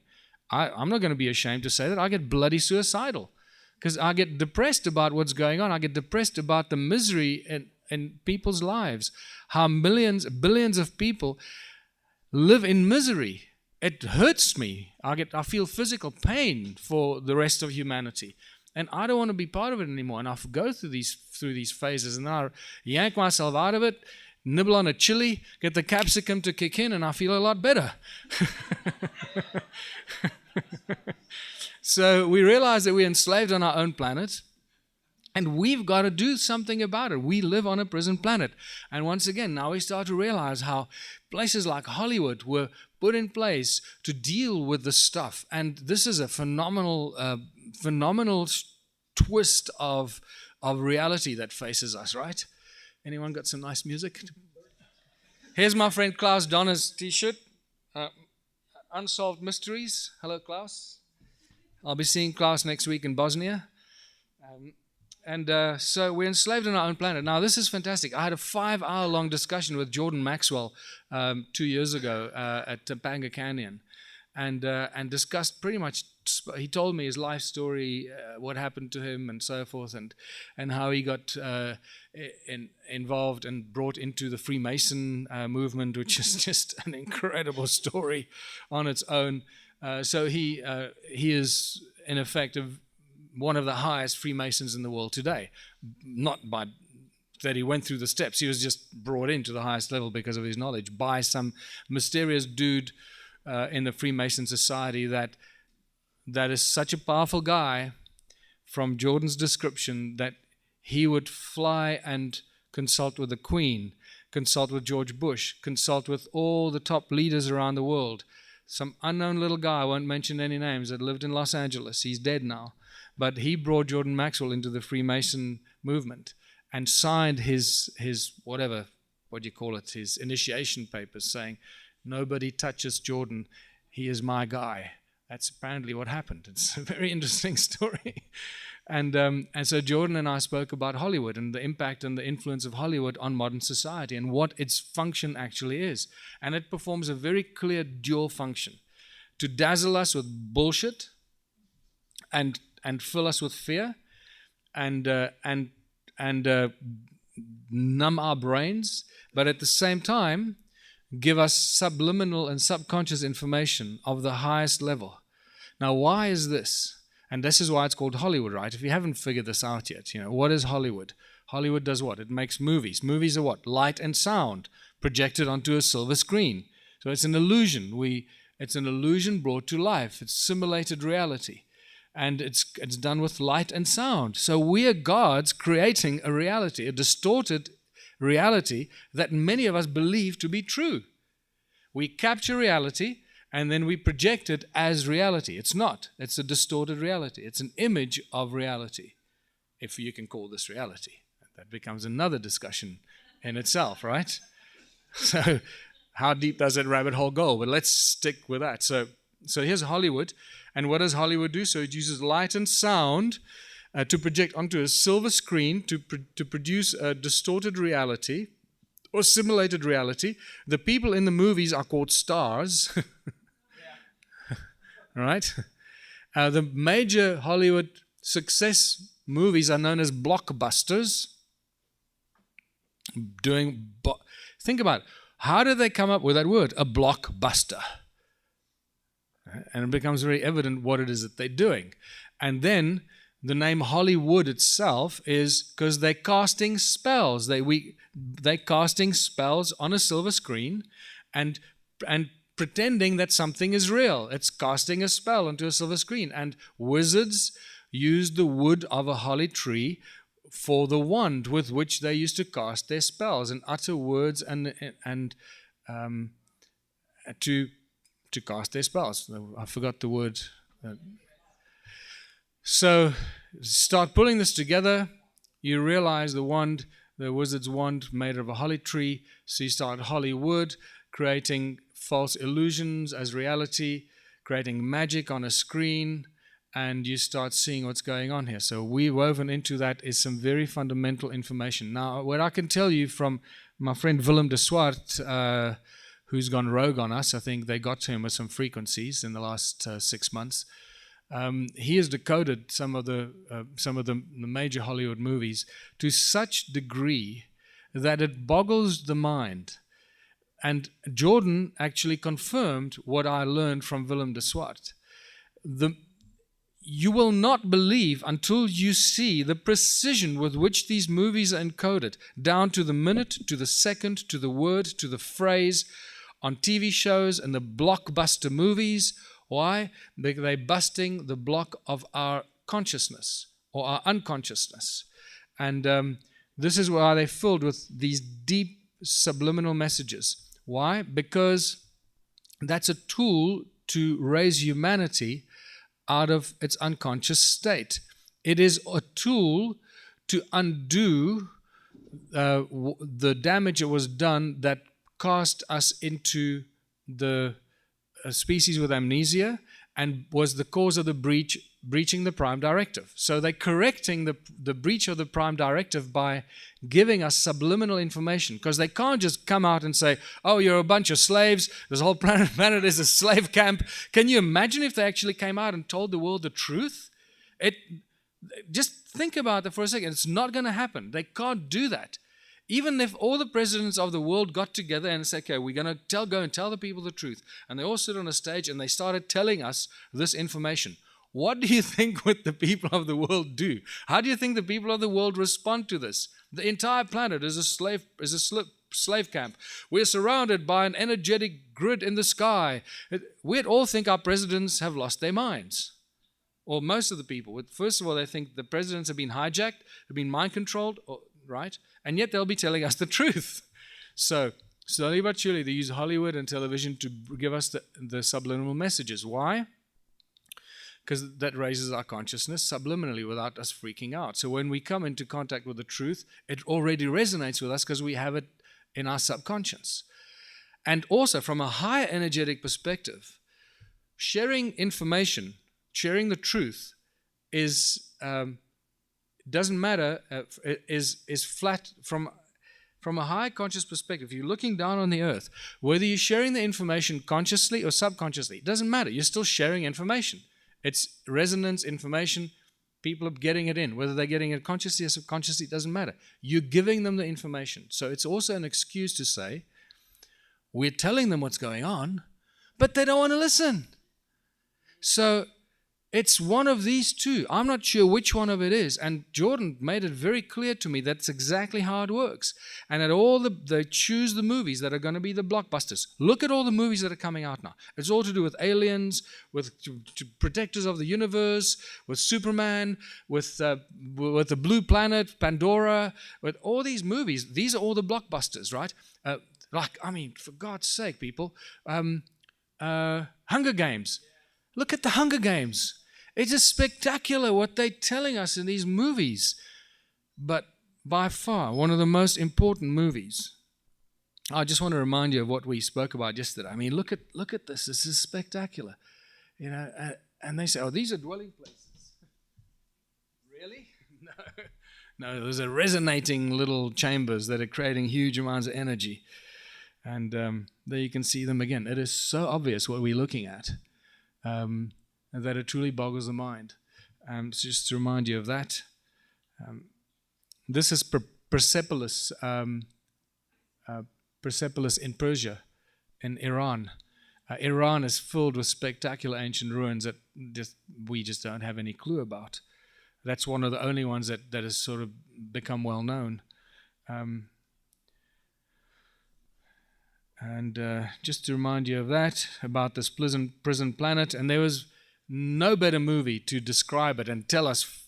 [SPEAKER 1] I'm not going to be ashamed to say that. I get bloody suicidal because I get depressed about what's going on. I get depressed about the misery in people's lives, how billions of people live in misery. It hurts me. I feel physical pain for the rest of humanity. And I don't want to be part of it anymore. And I go through these phases, and then I yank myself out of it, nibble on a chili, get the capsicum to kick in, and I feel a lot better. So we realize that we're enslaved on our own planet, and we've got to do something about it. We live on a prison planet. And once again, now we start to realize how places like Hollywood were put in place to deal with this stuff. And this is a phenomenal twist of reality that faces us, right? Anyone got some nice music? Here's my friend Klaus Donner's t-shirt. Unsolved Mysteries. Hello, Klaus. I'll be seeing Klaus next week in Bosnia. So we're enslaved on our own planet. Now, this is fantastic. I had a 5-hour-long discussion with Jordan Maxwell 2 years ago at Topanga Canyon, and discussed pretty much. He told me his life story, what happened to him, and so forth, and how he got involved and brought into the Freemason movement, which is just an incredible story on its own. So he is in effect one of the highest Freemasons in the world today. Not by that he went through the steps. He was just brought into the highest level because of his knowledge by some mysterious dude in the Freemason society that is such a powerful guy, from Jordan's description, that he would fly and consult with the Queen, consult with George Bush, consult with all the top leaders around the world. Some unknown little guy, I won't mention any names, that lived in Los Angeles. He's dead now. But he brought Jordan Maxwell into the Freemason movement and signed his whatever, what do you call it, his initiation papers, saying, nobody touches Jordan, he is my guy. That's apparently what happened. It's a very interesting story. And so Jordan and I spoke about Hollywood and the impact and the influence of Hollywood on modern society and what its function actually is. And it performs a very clear dual function: to dazzle us with bullshit and fill us with fear and numb our brains, but at the same time give us subliminal and subconscious information of the highest level. Now, why is this? And this is why it's called Hollywood, right? If you haven't figured this out yet, what is Hollywood? Hollywood does what? It makes movies. Movies are what? Light and sound projected onto a silver screen. So it's an illusion. It's an illusion brought to life. It's simulated reality. And it's done with light and sound. So we are gods creating a reality, a distorted reality that many of us believe to be true. We capture reality and then we project it as reality. It's not. It's a distorted reality. It's an image of reality, if you can call this reality. That becomes another discussion in itself, right? So how deep does that rabbit hole go? But let's stick with that. So here's Hollywood. And what does Hollywood do? So it uses light and sound to project onto a silver screen to produce a distorted reality or simulated reality. The people in the movies are called stars. All right? The major Hollywood success movies are known as blockbusters. Think about it. How did they come up with that word, a blockbuster? And it becomes very evident what it is that they're doing. And then the name Hollywood itself is because they're casting spells. They're casting spells on a silver screen and pretending that something is real. It's casting a spell onto a silver screen. And wizards used the wood of a holly tree for the wand with which they used to cast their spells and utter words and to cast their spells. I forgot the word. So start pulling this together. You realize the wizard's wand made of a holly tree. So you start Hollywood, creating false illusions as reality, creating magic on a screen, and you start seeing what's going on here. So woven into that is some very fundamental information. Now, what I can tell you from my friend Willem de Swart, who's gone rogue on us, I think they got to him with some frequencies in the last 6 months. He has decoded some of the major Hollywood movies to such degree that it boggles the mind. And Jordan actually confirmed what I learned from Willem de Swart. You will not believe until you see the precision with which these movies are encoded, down to the minute, to the second, to the word, to the phrase, on TV shows and the blockbuster movies. Why? Because they're busting the block of our consciousness or our unconsciousness. And this is why they're filled with these deep subliminal messages. Why? Because that's a tool to raise humanity out of its unconscious state. It is a tool to undo the damage that was done that cast us into the species with amnesia and was the cause of the breaching the prime directive. So they're correcting the breach of the prime directive by giving us subliminal information, because they can't just come out and say, oh, you're a bunch of slaves, this whole planet is a slave camp. Can you imagine if they actually came out and told the world the truth? Just think about it for a second. It's not going to happen. They can't do that. Even if all the presidents of the world got together and said, okay, we're going to go and tell the people the truth, and they all stood on a stage and they started telling us this information, what do you think would the people of the world do? How do you think the people of the world respond to this? The entire planet is a slave camp. We're surrounded by an energetic grid in the sky. We'd all think our presidents have lost their minds. Or most of the people. First of all, they think the presidents have been hijacked, have been mind-controlled, right? And yet they'll be telling us the truth. So, slowly but surely, they use Hollywood and television to give us the subliminal messages. Why? Because that raises our consciousness subliminally without us freaking out. So when we come into contact with the truth, it already resonates with us because we have it in our subconscious. And also, from a higher energetic perspective, sharing information, sharing the truth doesn't matter, is flat from a high conscious perspective. If you're looking down on the earth, whether you're sharing the information consciously or subconsciously, it doesn't matter. You're still sharing information. It's resonance information. People are getting it in. Whether they're getting it consciously or subconsciously, it doesn't matter. You're giving them the information. So it's also an excuse to say, we're telling them what's going on, but they don't want to listen. So it's one of these two. I'm not sure which one of it is. And Jordan made it very clear to me that's exactly how it works. And they choose the movies that are going to be the blockbusters. Look at all the movies that are coming out now. It's all to do with aliens, with protectors of the universe, with Superman, with the Blue Planet, Pandora, with all these movies. These are all the blockbusters, right? For God's sake, people. Hunger Games. Look at the Hunger Games. It is spectacular what they're telling us in these movies. But by far, one of the most important movies. I just want to remind you of what we spoke about yesterday. I mean, look at this. This is spectacular. And they say, oh, these are dwelling places. Really? No, those are resonating little chambers that are creating huge amounts of energy. And there you can see them again. It is so obvious what we're looking at that it truly boggles the mind. So just to remind you of that, this is Persepolis, Persepolis in Persia, in Iran. Iran is filled with spectacular ancient ruins that we just don't have any clue about. That's one of the only ones that has sort of become well known. Just to remind you of that, about this prison planet, and there was no better movie to describe it and tell us,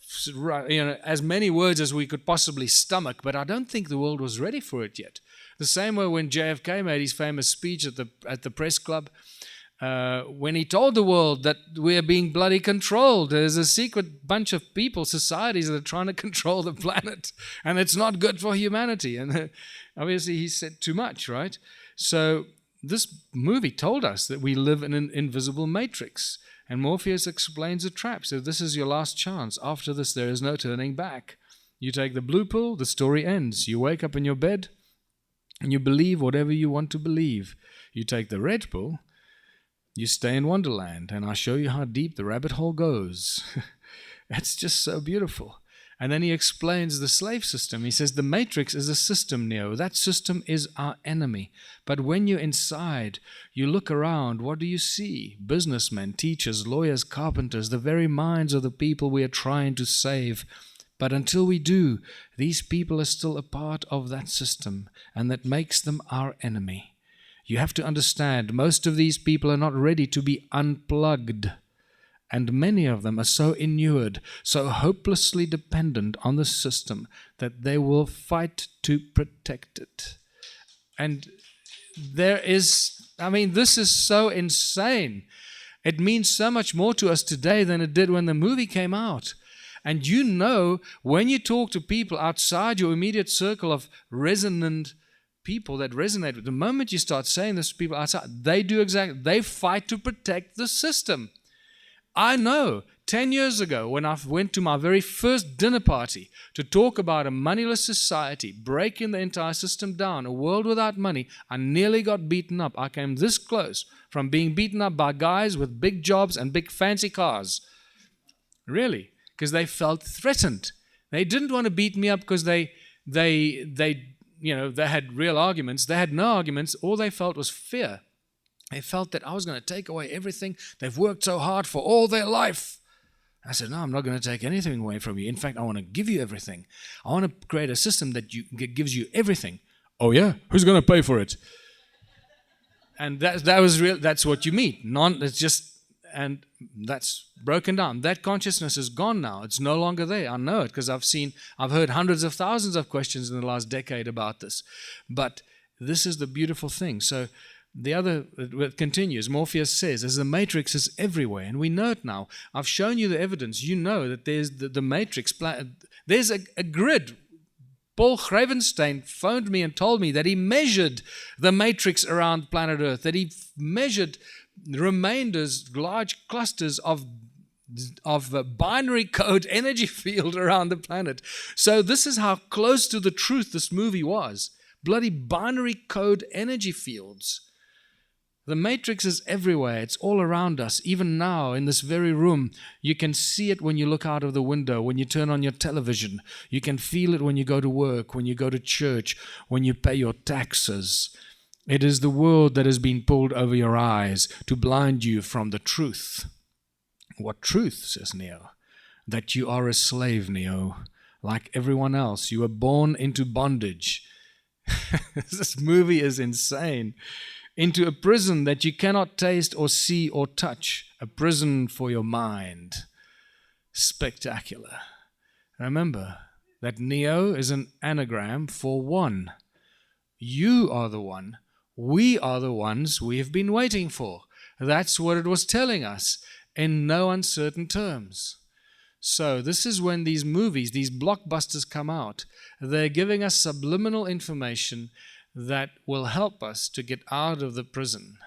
[SPEAKER 1] as many words as we could possibly stomach, but I don't think the world was ready for it yet. The same way when JFK made his famous speech at the press club, when he told the world that we are being bloody controlled. There's a secret bunch of people, societies that are trying to control the planet, and it's not good for humanity. And obviously he said too much, right? So this movie told us that we live in an invisible matrix, and Morpheus explains the trap. So this is your last chance. After this, there is no turning back. You take the blue pill, the story ends. You wake up in your bed, and you believe whatever you want to believe. You take the red pill, you stay in Wonderland, and I'll show you how deep the rabbit hole goes. It's just so beautiful. And then he explains the slave system. He says the matrix is a system, Neo. That system is our enemy. But when you're inside, you look around, what do you see? Businessmen, teachers, lawyers, carpenters, the very minds of the people we are trying to save. But until we do, these people are still a part of that system, and that makes them our enemy. You have to understand, most of these people are not ready to be unplugged. And many of them are so inured, so hopelessly dependent on the system that they will fight to protect it. And this is so insane. It means so much more to us today than it did when the movie came out. And when you talk to people outside your immediate circle of resonant people that resonate with, the moment you start saying this to people outside, they fight to protect the system. I know 10 years ago when I went to my very first dinner party to talk about a moneyless society, breaking the entire system down, a world without money, I nearly got beaten up. I came this close from being beaten up by guys with big jobs and big fancy cars. Really, because they felt threatened. They didn't want to beat me up because they had real arguments. They had no arguments. All they felt was fear. They felt that I was going to take away everything they've worked so hard for all their life. I said, no, I'm not going to take anything away from you. In fact, I want to give you everything. I want to create a system that gives you everything. Oh yeah? Who's going to pay for it? And that was real. That's what you mean. And that's broken down. That consciousness is gone now. It's no longer there. I know it because I've heard hundreds of thousands of questions in the last decade about this. But this is the beautiful thing. So it continues. Morpheus says, as the matrix is everywhere, and we know it now. I've shown you the evidence. You know that there's the matrix. There's a grid. Paul Gravenstein phoned me and told me that he measured the matrix around planet Earth, that he measured remainders, large clusters of binary code energy field around the planet. So this is how close to the truth this movie was. Bloody binary code energy fields. The matrix is everywhere. It's all around us. Even now, in this very room, you can see it when you look out of the window, when you turn on your television. You can feel it when you go to work, when you go to church, when you pay your taxes. It is the world that has been pulled over your eyes to blind you from the truth. What truth, says Neo? That you are a slave, Neo. Like everyone else, you were born into bondage. This movie is insane. Into a prison that you cannot taste or see or touch, a prison for your mind. Spectacular. Remember that Neo is an anagram for one. You are the one. We are the ones we have been waiting for. That's what it was telling us in no uncertain terms. So this is when these movies, these blockbusters come out. They're giving us subliminal information that will help us to get out of the prison.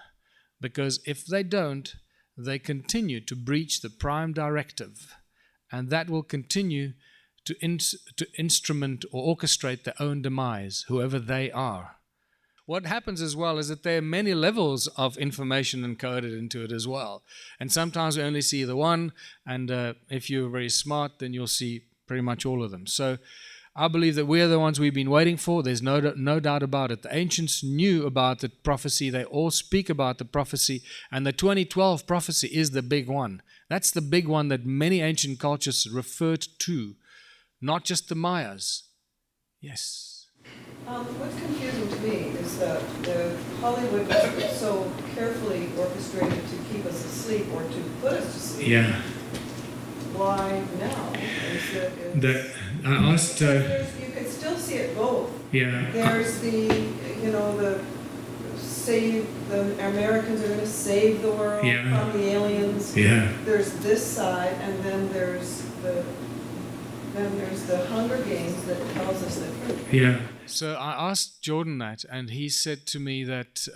[SPEAKER 1] Because if they don't, they continue to breach the prime directive. And that will continue to instrument or orchestrate their own demise, whoever they are. What happens as well is that there are many levels of information encoded into it as well. And sometimes we only see the one, and if you're very smart, then you'll see pretty much all of them. So I believe that we're the ones we've been waiting for. There's no doubt about it. The ancients knew about the prophecy. They all speak about the prophecy. And the 2012 prophecy is the big one. That's the big one that many ancient cultures referred to, not just the Mayas. Yes.
[SPEAKER 5] What's confusing to me is that the Hollywood was so carefully orchestrated to keep us asleep or to put us to sleep.
[SPEAKER 1] Yeah.
[SPEAKER 5] Why now?
[SPEAKER 1] I asked.
[SPEAKER 5] You can still see it both.
[SPEAKER 1] Yeah.
[SPEAKER 5] There's the Americans are going to save the world from the aliens.
[SPEAKER 1] Yeah.
[SPEAKER 5] There's this side, and then there's the Hunger Games that tells us the truth.
[SPEAKER 1] Yeah. So I asked Jordan that, and he said to me that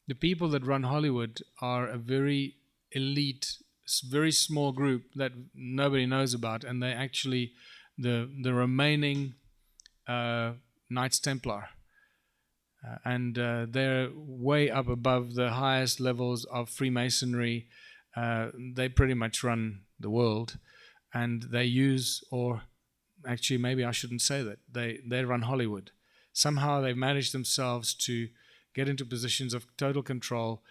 [SPEAKER 1] the people that run Hollywood are a very elite, very small group that nobody knows about, and they actually the remaining Knights Templar, and they're way up above the highest levels of Freemasonry. They pretty much run the world, and they use, or actually maybe I shouldn't say that, they run Hollywood. Somehow they've managed themselves to get into positions of total control.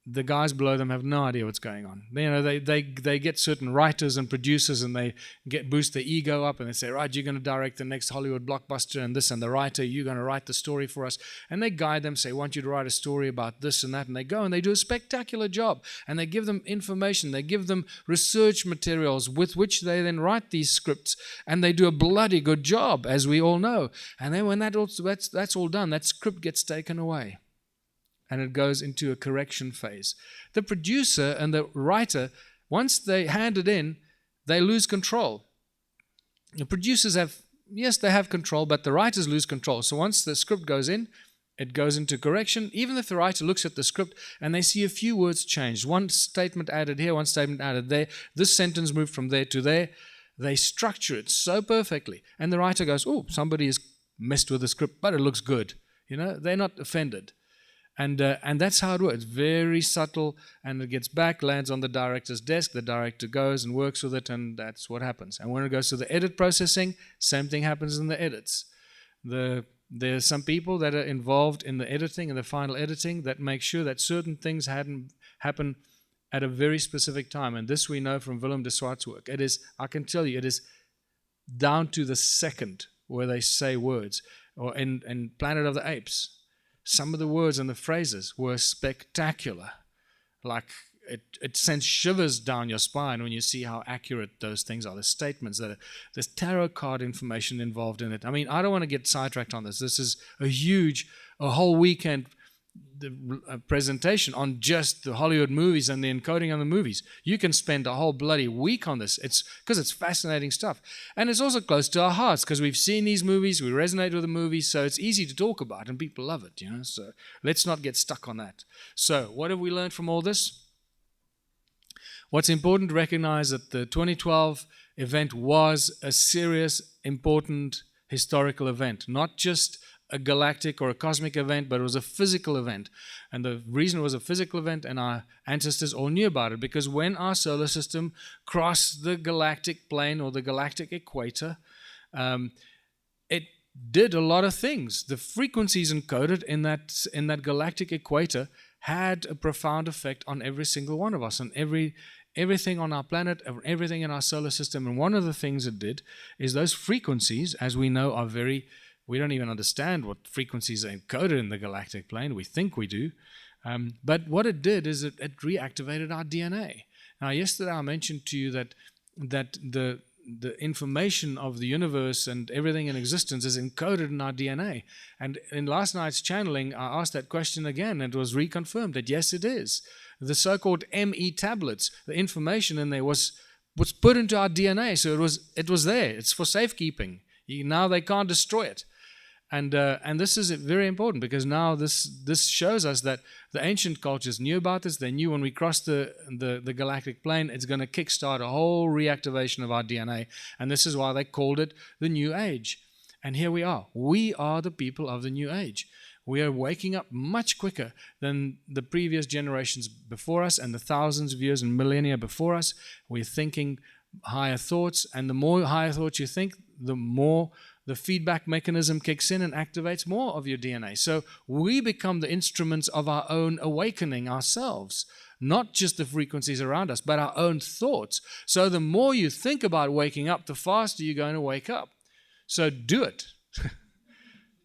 [SPEAKER 1] The guys below them have no idea what's going on. They get certain writers and producers, and they boost their ego up, and they say, right, you're going to direct the next Hollywood blockbuster and this, and the writer, you're going to write the story for us. And they guide them, say, I want you to write a story about this and that, and they go and they do a spectacular job, and they give them information, they give them research materials with which they then write these scripts, and they do a bloody good job, as we all know. And then when that's all done, that script gets taken away, and it goes into a correction phase. The producer and the writer, once they hand it in, they lose control. The producers they have control, but the writers lose control. So once the script goes in, it goes into correction. Even if the writer looks at the script and they see a few words changed, one statement added here, one statement added there, this sentence moved from there to there, they structure it so perfectly. And the writer goes, oh, somebody has messed with the script, but it looks good. They're not offended. And that's how it works. Very subtle, and it gets back, lands on the director's desk. The director goes and works with it, and that's what happens. And when it goes to the edit processing, same thing happens in the edits. There's some people that are involved in the editing and the final editing that make sure that certain things happen at a very specific time. And this we know from Willem de Swart's work. It is, I can tell you, it is down to the second where they say words. Or in Planet of the Apes, some of the words and the phrases were spectacular. Like, it sends shivers down your spine when you see how accurate those things are. The statements, there's tarot card information involved in it. I mean, I don't want to get sidetracked on this. This is a whole weekend presentation on just the Hollywood movies and the encoding on the movies. You can spend a whole bloody week on this. It's because it's fascinating stuff. And it's also close to our hearts because we've seen these movies, we resonate with the movies, so it's easy to talk about and people love it, So let's not get stuck on that. So what have we learned from all this? What's important to recognize that the 2012 event was a serious, important historical event, not just a galactic or a cosmic event, but it was a physical event. And the reason it was a physical event, and our ancestors all knew about it, because when our solar system crossed the galactic plane or the galactic equator, it did a lot of things. The frequencies encoded in that galactic equator had a profound effect on every single one of us, and everything on our planet, everything in our solar system. And one of the things it did is those frequencies, as we know, are we don't even understand what frequencies are encoded in the galactic plane. We think we do. But what it did is it reactivated our DNA. Now, yesterday I mentioned to you that the information of the universe and everything in existence is encoded in our DNA. And in last night's channeling, I asked that question again, and it was reconfirmed that yes, it is. The so-called ME tablets, the information in there was put into our DNA, so it was there. It's for safekeeping. Now they can't destroy it. And this is very important, because now this shows us that the ancient cultures knew about this. They knew when we cross the galactic plane, it's going to kickstart a whole reactivation of our DNA. And this is why they called it the New Age. And here we are. We are the people of the New Age. We are waking up much quicker than the previous generations before us and the thousands of years and millennia before us. We're thinking higher thoughts, and the more higher thoughts you think, the more the feedback mechanism kicks in and activates more of your DNA. So we become the instruments of our own awakening ourselves, not just the frequencies around us, but our own thoughts. So the more you think about waking up, the faster you're going to wake up. So do it.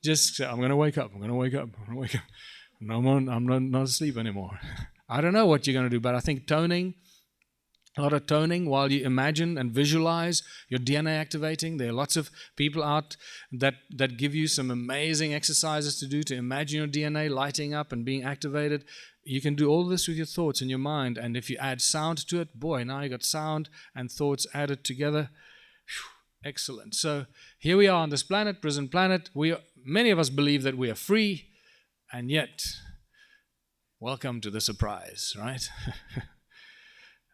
[SPEAKER 1] Just say, I'm going to wake up, I'm going to wake up, I'm going to wake up. No more, I'm not asleep anymore. I don't know what you're going to do, but I think toning, a lot of toning while you imagine and visualize your DNA activating. There are lots of people out that give you some amazing exercises to do to imagine your DNA lighting up and being activated. You can do all this with your thoughts in your mind, and if you add sound to it, boy, now you got sound and thoughts added together. Whew, excellent. So here we are on this planet, prison planet. Many of us believe that we are free, and yet, welcome to the surprise, right?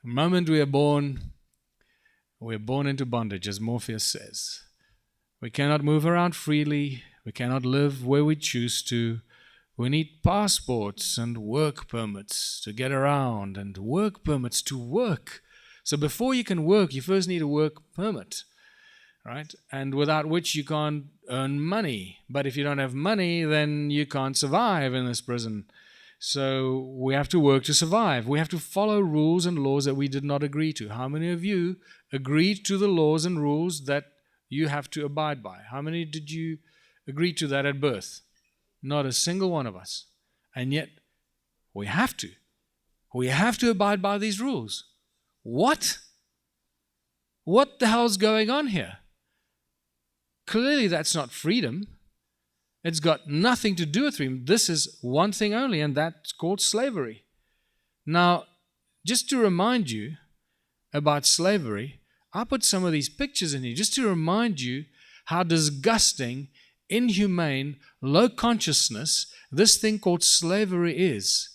[SPEAKER 1] The moment we are born into bondage, as Morpheus says. We cannot move around freely. We cannot live where we choose to. We need passports and work permits to get around, and work permits to work. So before you can work, you first need a work permit, right? And without which you can't earn money. But if you don't have money, then you can't survive in this prison. So we have to work to survive. We have to follow rules and laws that we did not agree to. How many of you agreed to the laws and rules that you have to abide by? How many did you agree to that at birth? Not a single one of us. And yet, we have to. We have to abide by these rules. What? What the hell's going on here? Clearly that's not freedom. It's got nothing to do with freedom. This is one thing only, and that's called slavery. Now, just to remind you about slavery, I put some of these pictures in here just to remind you how disgusting, inhumane, low consciousness this thing called slavery is.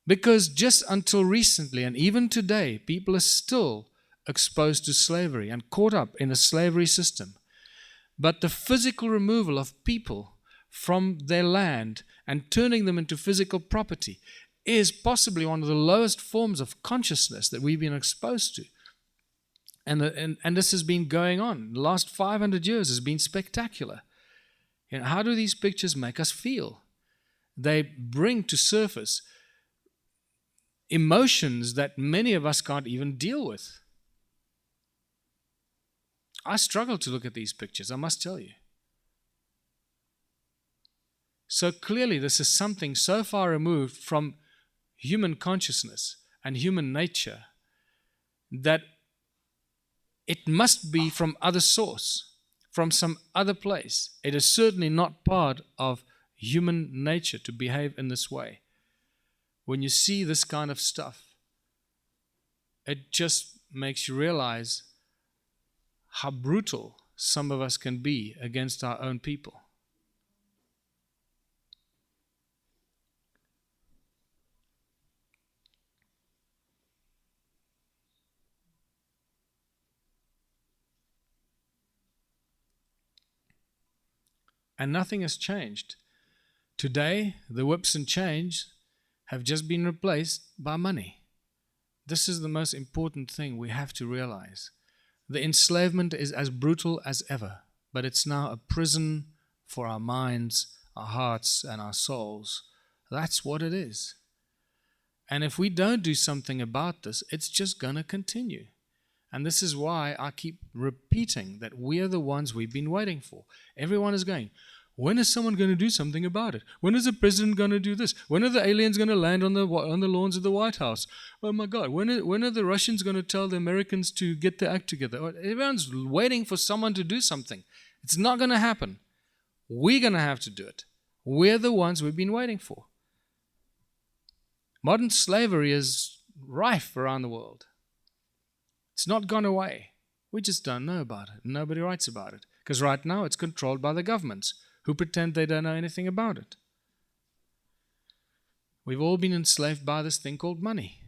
[SPEAKER 1] Because just until recently, and even today, people are still exposed to slavery and caught up in a slavery system. But the physical removal of people from their land and turning them into physical property is possibly one of the lowest forms of consciousness that we've been exposed to. And this has been going on. The last 500 years has been spectacular. You know, how do these pictures make us feel? They bring to surface emotions that many of us can't even deal with. I struggle to look at these pictures, I must tell you. So clearly this is something so far removed from human consciousness and human nature that it must be from other source, from some other place. It is certainly not part of human nature to behave in this way. When you see this kind of stuff, it just makes you realize how brutal some of us can be against our own people. And nothing has changed. Today, the whips and chains have just been replaced by money. This is the most important thing we have to realize. The enslavement is as brutal as ever, but it's now a prison for our minds, our hearts, and our souls. That's what it is. And if we don't do something about this, it's just going to continue. And this is why I keep repeating that we are the ones we've been waiting for. Everyone is going, when is someone going to do something about it? When is the president going to do this? When are the aliens going to land on the lawns of the White House? Oh my God, when are the Russians going to tell the Americans to get their act together? Everyone's waiting for someone to do something. It's not going to happen. We're going to have to do it. We're the ones we've been waiting for. Modern slavery is rife around the world. It's not gone away. We just don't know about it. Nobody writes about it. Because right now it's controlled by the governments, who pretend they don't know anything about it. We've all been enslaved by this thing called money.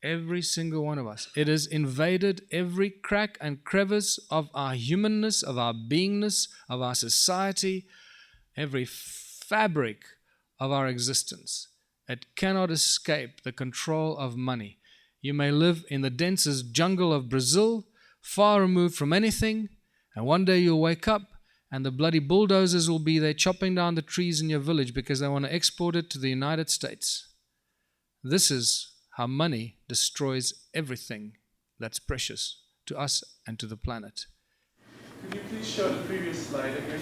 [SPEAKER 1] Every single one of us. It has invaded every crack and crevice of our humanness, of our beingness, of our society, every fabric of our existence. It cannot escape the control of money. You may live in the densest jungle of Brazil, far removed from anything, and one day you'll wake up and the bloody bulldozers will be there chopping down the trees in your village because they want to export it to the United States. This is how money destroys everything that's precious to us and to the planet.
[SPEAKER 6] Could you please show the previous slide again?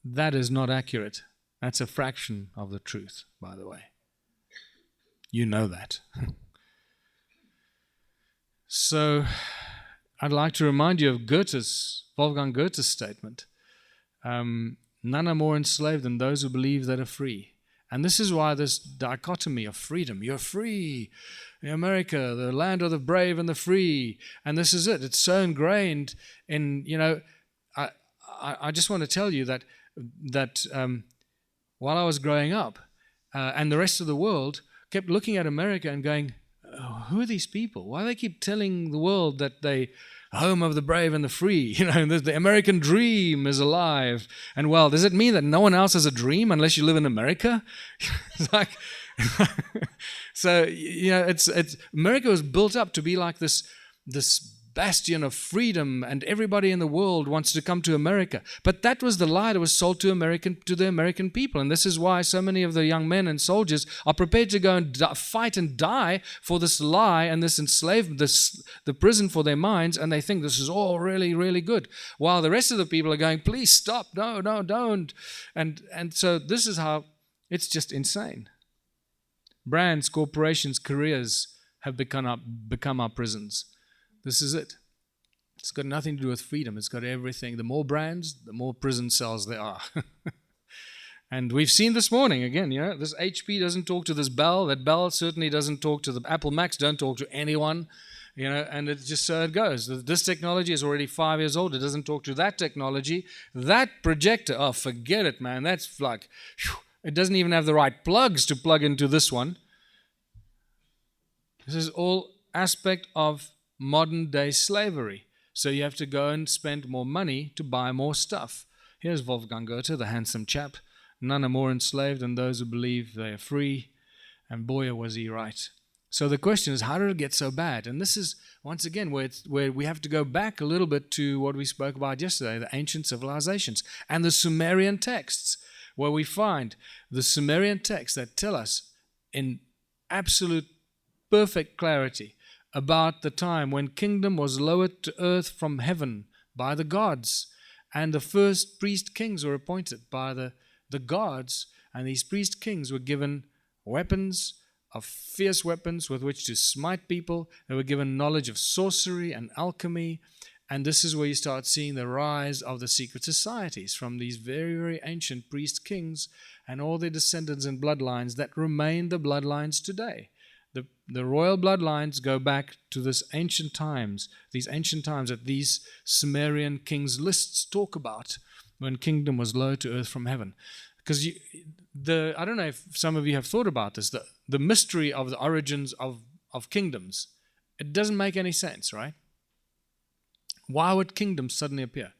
[SPEAKER 1] That is not accurate. That's a fraction of the truth, by the way. You know that. So, I'd like to remind you of Wolfgang Goethe's statement. None are more enslaved than those who believe that are free. And this is why this dichotomy of freedom, you're free, in America, the land of the brave and the free, and this is it. It's so ingrained in, I just want to tell you that while I was growing up, and the rest of the world kept looking at America and going, oh, who are these people? Why do they keep telling the world that they home of the brave and the free? The American dream is alive and well. Does it mean that no one else has a dream unless you live in America? It's like, so it's America was built up to be like this bastion of freedom, and everybody in the world wants to come to America. But that was the lie that was sold to the American people, and this is why so many of the young men and soldiers are prepared to go and fight and die for this lie and this enslavement, the prison for their minds, and they think this is all really, really good, while the rest of the people are going, please stop, no, don't, and so this is how it's just insane. Brands, corporations, careers have become our prisons. This is it. It's got nothing to do with freedom. It's got everything. The more brands, the more prison cells there are. And we've seen this morning, again, this HP doesn't talk to this Bell. That Bell certainly doesn't talk to the Apple Macs, don't talk to anyone. And it's just so it goes. This technology is already 5 years old. It doesn't talk to that technology. That projector, oh, forget it, man. That's like, it doesn't even have the right plugs to plug into this one. This is all aspect of modern day slavery. So you have to go and spend more money to buy more stuff. Here's Wolfgang Goethe, the handsome chap. None are more enslaved than those who believe they are free. And boy, was he right. So the question is, how did it get so bad? And this is, once again, where we have to go back a little bit to what we spoke about yesterday, the ancient civilizations and the Sumerian texts, where we find the Sumerian texts that tell us in absolute perfect clarity about the time when kingdom was lowered to earth from heaven by the gods, and the first priest kings were appointed by the gods, and these priest kings were given weapons, of fierce weapons with which to smite people. They were given knowledge of sorcery and alchemy, and this is where you start seeing the rise of the secret societies from these very, very ancient priest kings and all their descendants and bloodlines that remain the bloodlines today. The royal bloodlines go back to these ancient times that these Sumerian kings' lists talk about, when kingdom was lowered to earth from heaven. Because I don't know if some of you have thought about this, the mystery of the origins of kingdoms. It doesn't make any sense, right? Why would kingdoms suddenly appear?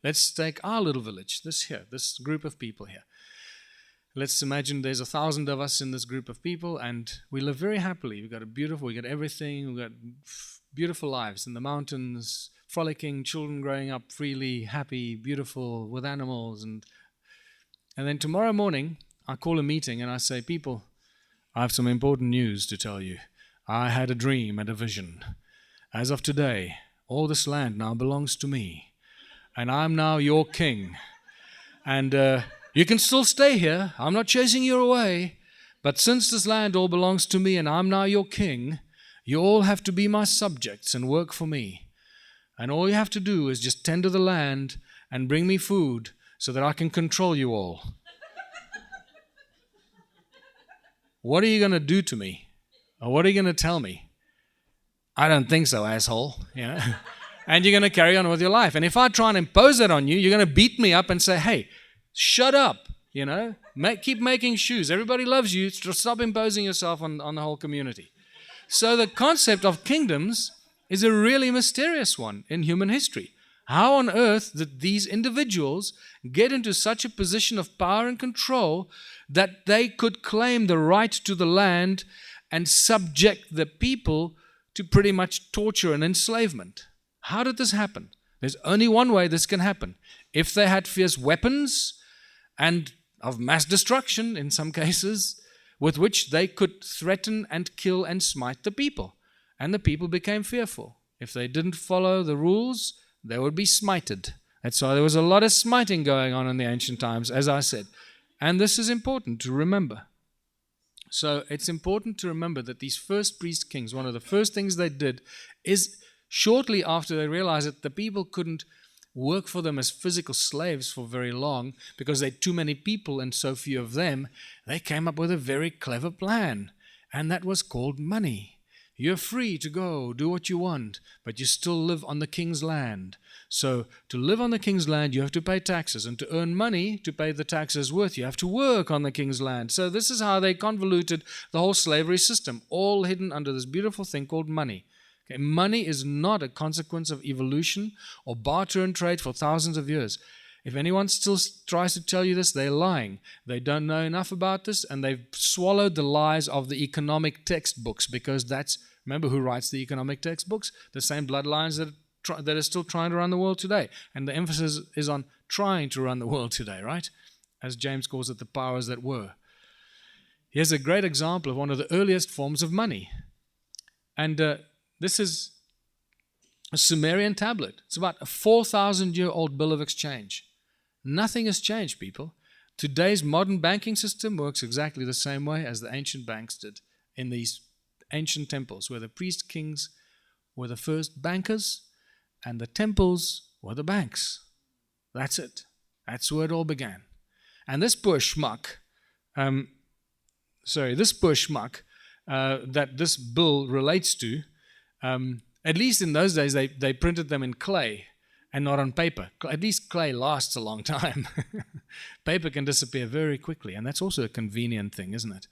[SPEAKER 1] Let's take our little village, this group of people here. Let's imagine there's 1,000 of us in this group of people, and we live very happily. We got everything. We got beautiful lives in the mountains, frolicking, children growing up freely, happy, beautiful, with animals. And then tomorrow morning, I call a meeting and I say, people, I have some important news to tell you. I had a dream and a vision. As of today, all this land now belongs to me, and I'm now your king. And you can still stay here. I'm not chasing you away. But since this land all belongs to me and I'm now your king, you all have to be my subjects and work for me. And all you have to do is just tend to the land and bring me food so that I can control you all. what are you going to do to me? Or what are you going to tell me? I don't think so, asshole. You know? And you're going to carry on with your life. And if I try and impose that on you, you're going to beat me up and say, hey, shut up. You know, keep making shoes. Everybody loves you. Stop imposing yourself on the whole community. So the concept of kingdoms is a really mysterious one in human history. How on earth did these individuals get into such a position of power and control that they could claim the right to the land and subject the people to pretty much torture and enslavement? How did this happen? There's only one way this can happen. If they had fierce weapons and of mass destruction in some cases, with which they could threaten and kill and smite the people. And the people became fearful. If they didn't follow the rules, they would be smited. That's why there was a lot of smiting going on in the ancient times, as I said. And this is important to remember. So it's important to remember that these first priest kings, one of the first things they did is shortly after they realized that the people couldn't work for them as physical slaves for very long because they had too many people and so few of them, they came up with a very clever plan. And that was called money. You're free to go, do what you want, but you still live on the king's land. So to live on the king's land, you have to pay taxes. And to earn money to pay the taxes worth, you have to work on the king's land. So this is how they convoluted the whole slavery system, all hidden under this beautiful thing called money. Okay, money is not a consequence of evolution or barter and trade for thousands of years. If anyone still tries to tell you this, they're lying. They don't know enough about this, and they've swallowed the lies of the economic textbooks, because that's, remember who writes the economic textbooks? The same bloodlines that are still trying to run the world today. And the emphasis is on trying to run the world today, right? As James calls it, the powers that were. Here's a great example of one of the earliest forms of money. And this is a Sumerian tablet. It's about a 4,000-year-old bill of exchange. Nothing has changed, people. Today's modern banking system works exactly the same way as the ancient banks did in these ancient temples, where the priest kings were the first bankers and the temples were the banks. That's it. That's where it all began. And this poor schmuck, that this bill relates to, at least in those days, they printed them in clay and not on paper. At least clay lasts a long time. Paper can disappear very quickly, and that's also a convenient thing, isn't it?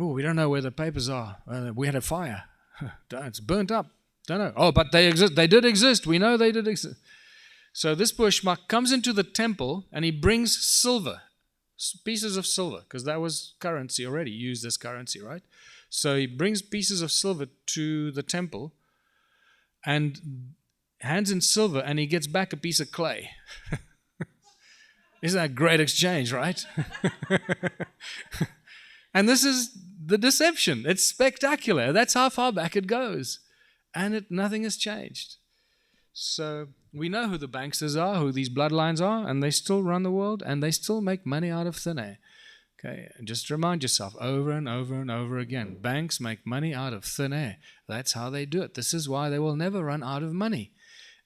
[SPEAKER 1] Oh, we don't know where the papers are. We had a fire. It's burnt up. Don't know. Oh, but they exist. They did exist. We know they did exist. So this poor schmuck comes into the temple, and he brings silver, pieces of silver, because that was currency already, used as currency, right? So he brings pieces of silver to the temple and hands in silver, and he gets back a piece of clay. Isn't that a great exchange, right? And this is the deception. It's spectacular. That's how far back it goes. And nothing has changed. So we know who the banksters are, who these bloodlines are, and they still run the world, and they still make money out of thin air. Okay, and just remind yourself over and over and over again, banks make money out of thin air. That's how they do it. This is why they will never run out of money.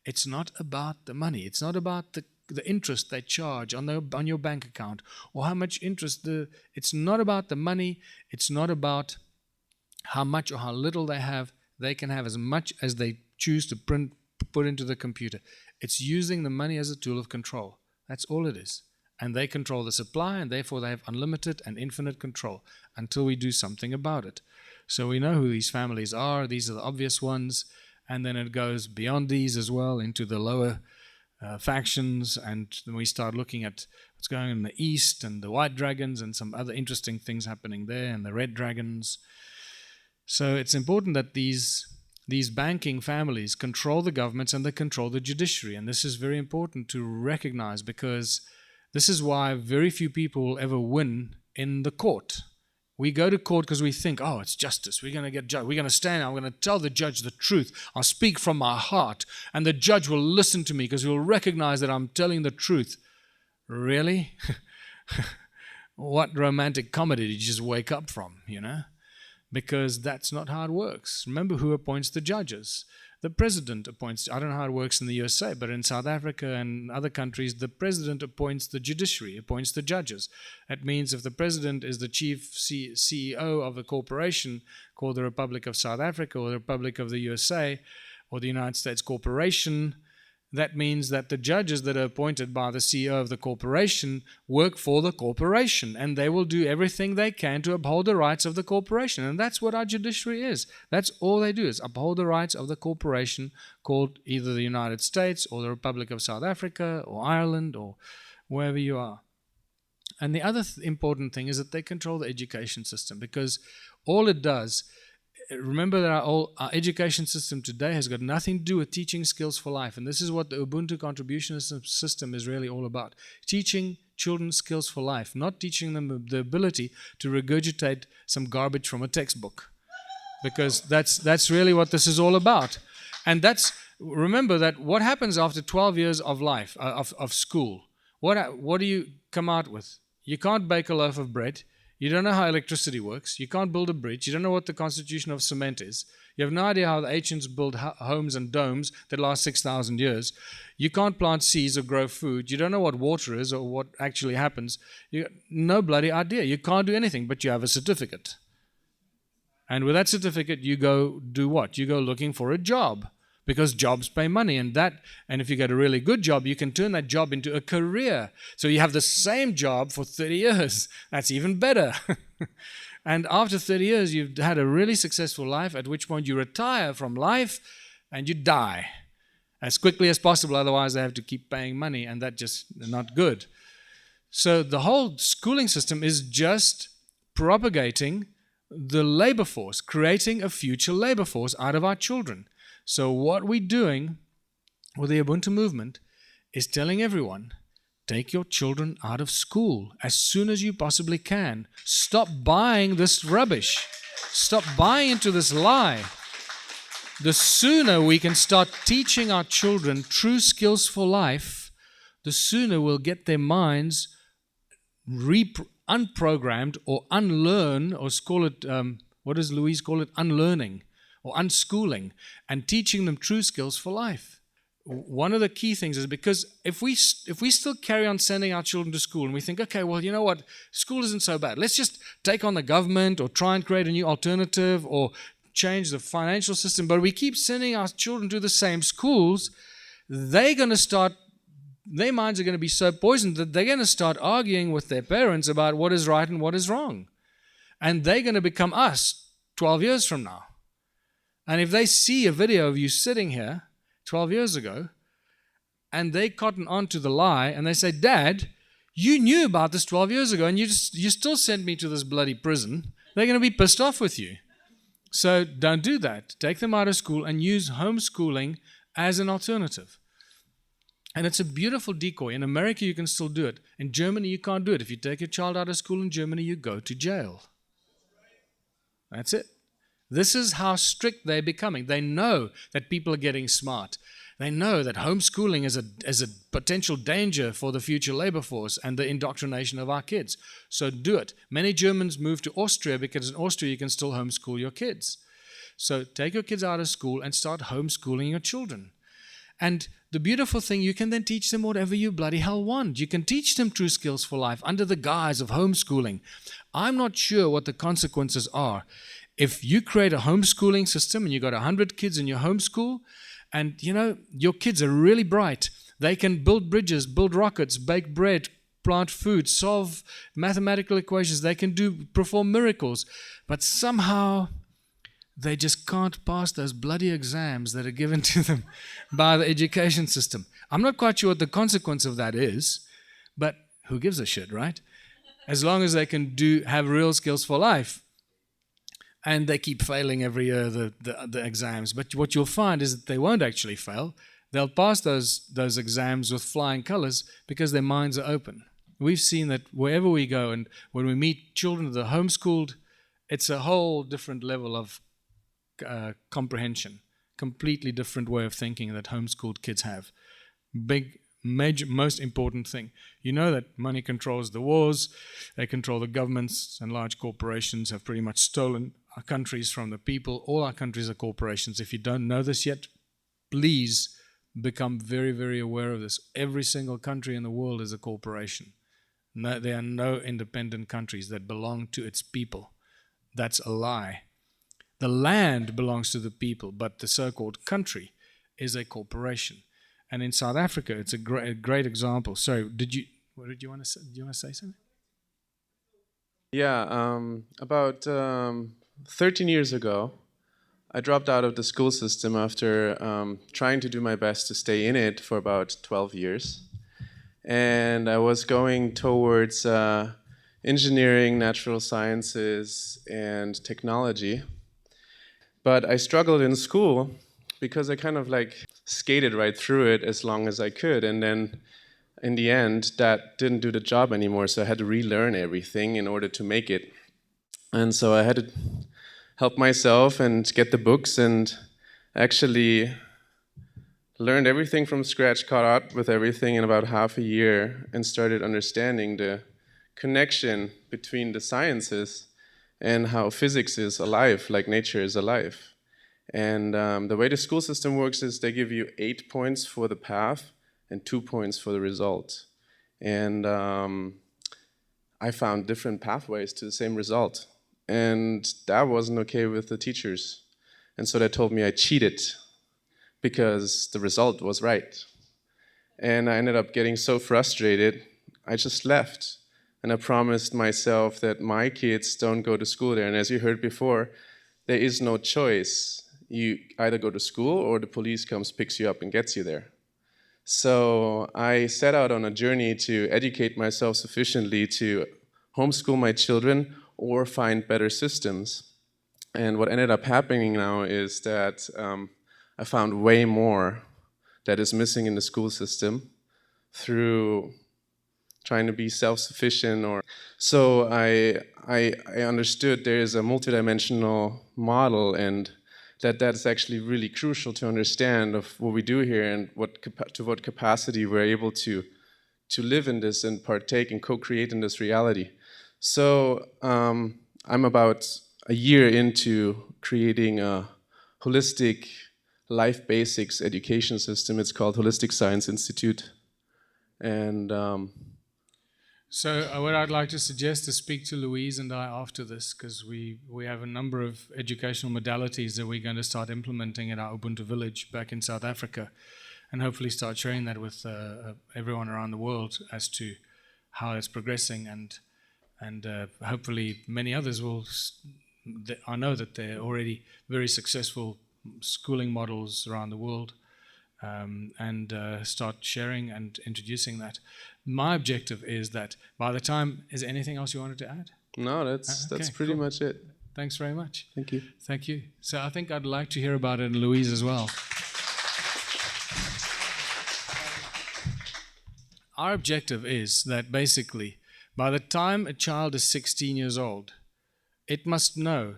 [SPEAKER 1] It's not about the money. It's not about the interest they charge on your bank account or how much interest. It's not about the money. It's not about how much or how little they have. They can have as much as they choose to put into the computer. It's using the money as a tool of control. That's all it is. And they control the supply, and therefore they have unlimited and infinite control until we do something about it. So we know who these families are. These are the obvious ones. And then it goes beyond these as well into the lower factions. And then we start looking at what's going on in the east and the white dragons and some other interesting things happening there, and the red dragons. So it's important that these banking families control the governments and they control the judiciary. And this is very important to recognize, because this is why very few people will ever win in the court. We go to court because we think, oh, it's justice. We're going to get judged. We're going to stand. I'm going to tell the judge the truth. I'll speak from my heart, and the judge will listen to me because he will recognize that I'm telling the truth. Really? What romantic comedy did you just wake up from, you know? because that's not how it works. Remember who appoints the judges. The president appoints, I don't know how it works in the USA, but in South Africa and other countries, the president appoints the judiciary, appoints the judges. That means if the president is the chief CEO of a corporation called the Republic of South Africa or the Republic of the USA or the United States Corporation, that means that the judges that are appointed by the CEO of the corporation work for the corporation, and they will do everything they can to uphold the rights of the corporation. And that's what our judiciary is. That's all they do, is uphold the rights of the corporation called either the United States or the Republic of South Africa or Ireland or wherever you are. And the other important thing is that they control the education system, because all it does, remember that our education system today has got nothing to do with teaching skills for life. And this is what the Ubuntu Contributionism system is really all about. Teaching children skills for life, not teaching them the ability to regurgitate some garbage from a textbook. Because that's really what this is all about. And remember that what happens after 12 years of life, of school, what do you come out with? You can't bake a loaf of bread. You don't know how electricity works. You can't build a bridge. You don't know what the constitution of cement is. You have no idea how the ancients built homes and domes that last 6,000 years. You can't plant seeds or grow food. You don't know what water is or what actually happens. You got no bloody idea. You can't do anything, but you have a certificate. And with that certificate, you go do what? You go looking for a job, because jobs pay money, and if you get a really good job, you can turn that job into a career. So you have the same job for 30 years. That's even better. And after 30 years, you've had a really successful life, at which point you retire from life and you die as quickly as possible. Otherwise, they have to keep paying money, and that's just not good. So the whole schooling system is just propagating the labor force, creating a future labor force out of our children. So what we're doing with the Ubuntu movement is telling everyone, take your children out of school as soon as you possibly can. Stop buying this rubbish. Stop buying into this lie. The sooner we can start teaching our children true skills for life, the sooner we'll get their minds unprogrammed or unlearn, or call it, what does Louise call it? Unlearning or unschooling, and teaching them true skills for life. One of the key things is, because if we still carry on sending our children to school and we think, okay, well, you know what, school isn't so bad. Let's just take on the government or try and create a new alternative or change the financial system, but we keep sending our children to the same schools, their minds are going to be so poisoned that they're going to start arguing with their parents about what is right and what is wrong. And they're going to become us 12 years from now. And if they see a video of you sitting here 12 years ago, and they cotton on to the lie, and they say, Dad, you knew about this 12 years ago, and you still sent me to this bloody prison, they're going to be pissed off with you. So don't do that. Take them out of school and use homeschooling as an alternative. And it's a beautiful decoy. In America, you can still do it. In Germany, you can't do it. If you take your child out of school in Germany, you go to jail. That's it. This is how strict they're becoming. They know that people are getting smart. They know that homeschooling is a potential danger for the future labor force and the indoctrination of our kids. So do it. Many Germans move to Austria because in Austria you can still homeschool your kids. So take your kids out of school and start homeschooling your children. And the beautiful thing, you can then teach them whatever you bloody hell want. You can teach them true skills for life under the guise of homeschooling. I'm not sure what the consequences are. If you create a homeschooling system and you've got 100 kids in your homeschool, and your kids are really bright, they can build bridges, build rockets, bake bread, plant food, solve mathematical equations, they can perform miracles, but somehow they just can't pass those bloody exams that are given to them by the education system. I'm not quite sure what the consequence of that is, but who gives a shit, right? As long as they can have real skills for life. And they keep failing every year, the exams. But what you'll find is that they won't actually fail. They'll pass those exams with flying colors because their minds are open. We've seen that wherever we go, and when we meet children that are homeschooled, it's a whole different level of comprehension, completely different way of thinking that homeschooled kids have. Big, major, most important thing. You know that money controls the wars, they control the governments, and large corporations have pretty much stolen our countries from the people. All our countries are corporations. If you don't know this yet, please become very, very aware of this. Every single country in the world is a corporation. No, there are no independent countries that belong to its people. That's a lie. The land belongs to the people, but the so-called country is a corporation. And in South Africa, it's a great example. So, what did you want to say? Did you want to say something?
[SPEAKER 7] Yeah, about 13 years ago, I dropped out of the school system after trying to do my best to stay in it for about 12 years. And I was going towards engineering, natural sciences, and technology. But I struggled in school because I kind of like skated right through it as long as I could. And then in the end, that didn't do the job anymore. So I had to relearn everything in order to make it. And so I had to help myself and get the books, and actually learned everything from scratch, caught up with everything in about half a year, and started understanding the connection between the sciences and how physics is alive, like nature is alive. And the way the school system works is they give you 8 points for the path and 2 points for the result. And I found different pathways to the same result. And that wasn't okay with the teachers. And so they told me I cheated because the result was right. And I ended up getting so frustrated, I just left. And I promised myself that my kids don't go to school there. And as you heard before, there is no choice. You either go to school or the police comes, picks you up and gets you there. So I set out on a journey to educate myself sufficiently to homeschool my children or find better systems. And what ended up happening now is that I found way more that is missing in the school system through trying to be self-sufficient. So I understood there is a multidimensional model, and that's actually really crucial to understand of what we do here and to what capacity we're able to live in this and partake and co-create in this reality. So I'm about a year into creating a holistic life basics education system. It's called Holistic Science Institute. And
[SPEAKER 1] so what I'd like to suggest is speak to Louise and I after this, because we have a number of educational modalities that we're going to start implementing at our Ubuntu village back in South Africa, and hopefully start sharing that with everyone around the world as to how it's progressing, and hopefully many others will. I know that there are already very successful schooling models around the world, and start sharing and introducing that. My objective is that by the time, is there anything else you wanted to add?
[SPEAKER 7] No, that's pretty much it.
[SPEAKER 1] Thanks very much.
[SPEAKER 7] Thank you.
[SPEAKER 1] Thank you. So I think I'd like to hear about it in Louise as well. Our objective is that basically, by the time a child is 16 years old, it must know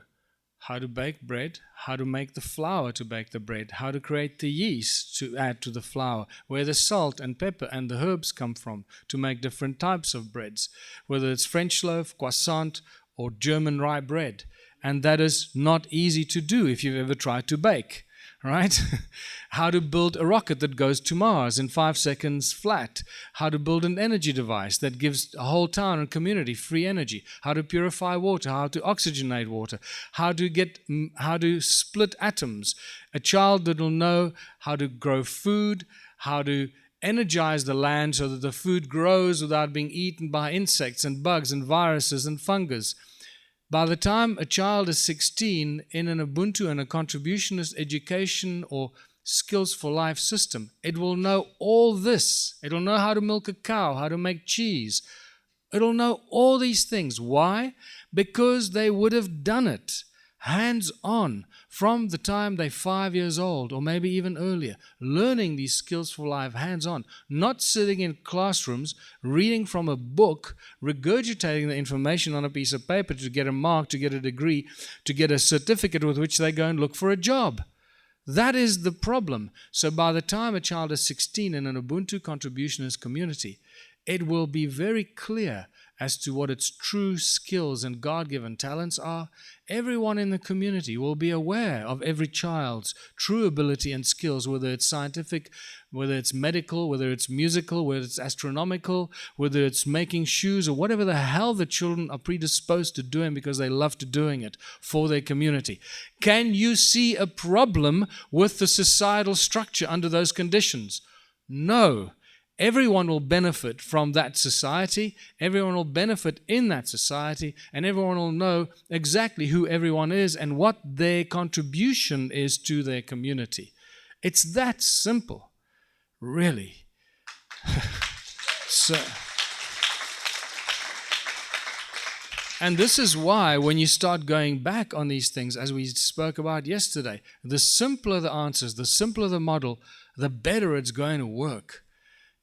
[SPEAKER 1] how to bake bread, how to make the flour to bake the bread, how to create the yeast to add to the flour, where the salt and pepper and the herbs come from to make different types of breads, whether it's French loaf, croissant, or German rye bread. And that is not easy to do if you've ever tried to bake, right? How to build a rocket that goes to Mars in 5 seconds flat. How to build an energy device that gives a whole town and community free energy. How to purify water, how to oxygenate water, how to split atoms. A child that will know how to grow food, how to energize the land so that the food grows without being eaten by insects and bugs and viruses and fungus. By the time a child is 16, in an Ubuntu and a contributionist education or skills for life system, it will know all this. It will know how to milk a cow, how to make cheese. It will know all these things. Why? Because they would have done it hands-on from the time they're 5 years old, or maybe even earlier, learning these skills for life hands-on, not sitting in classrooms, reading from a book, regurgitating the information on a piece of paper to get a mark, to get a degree, to get a certificate with which they go and look for a job. That is the problem. So by the time a child is 16 in an Ubuntu contributionist community, it will be very clear as to what its true skills and God-given talents are, everyone in the community will be aware of every child's true ability and skills, whether it's scientific, whether it's medical, whether it's musical, whether it's astronomical, whether it's making shoes, or whatever the hell the children are predisposed to doing because they love to doing it for their community. Can you see a problem with the societal structure under those conditions? No. Everyone will benefit from that society, everyone will benefit in that society, and everyone will know exactly who everyone is and what their contribution is to their community. It's that simple, really. And this is why when you start going back on these things, as we spoke about yesterday, the simpler the answers, the simpler the model, the better it's going to work.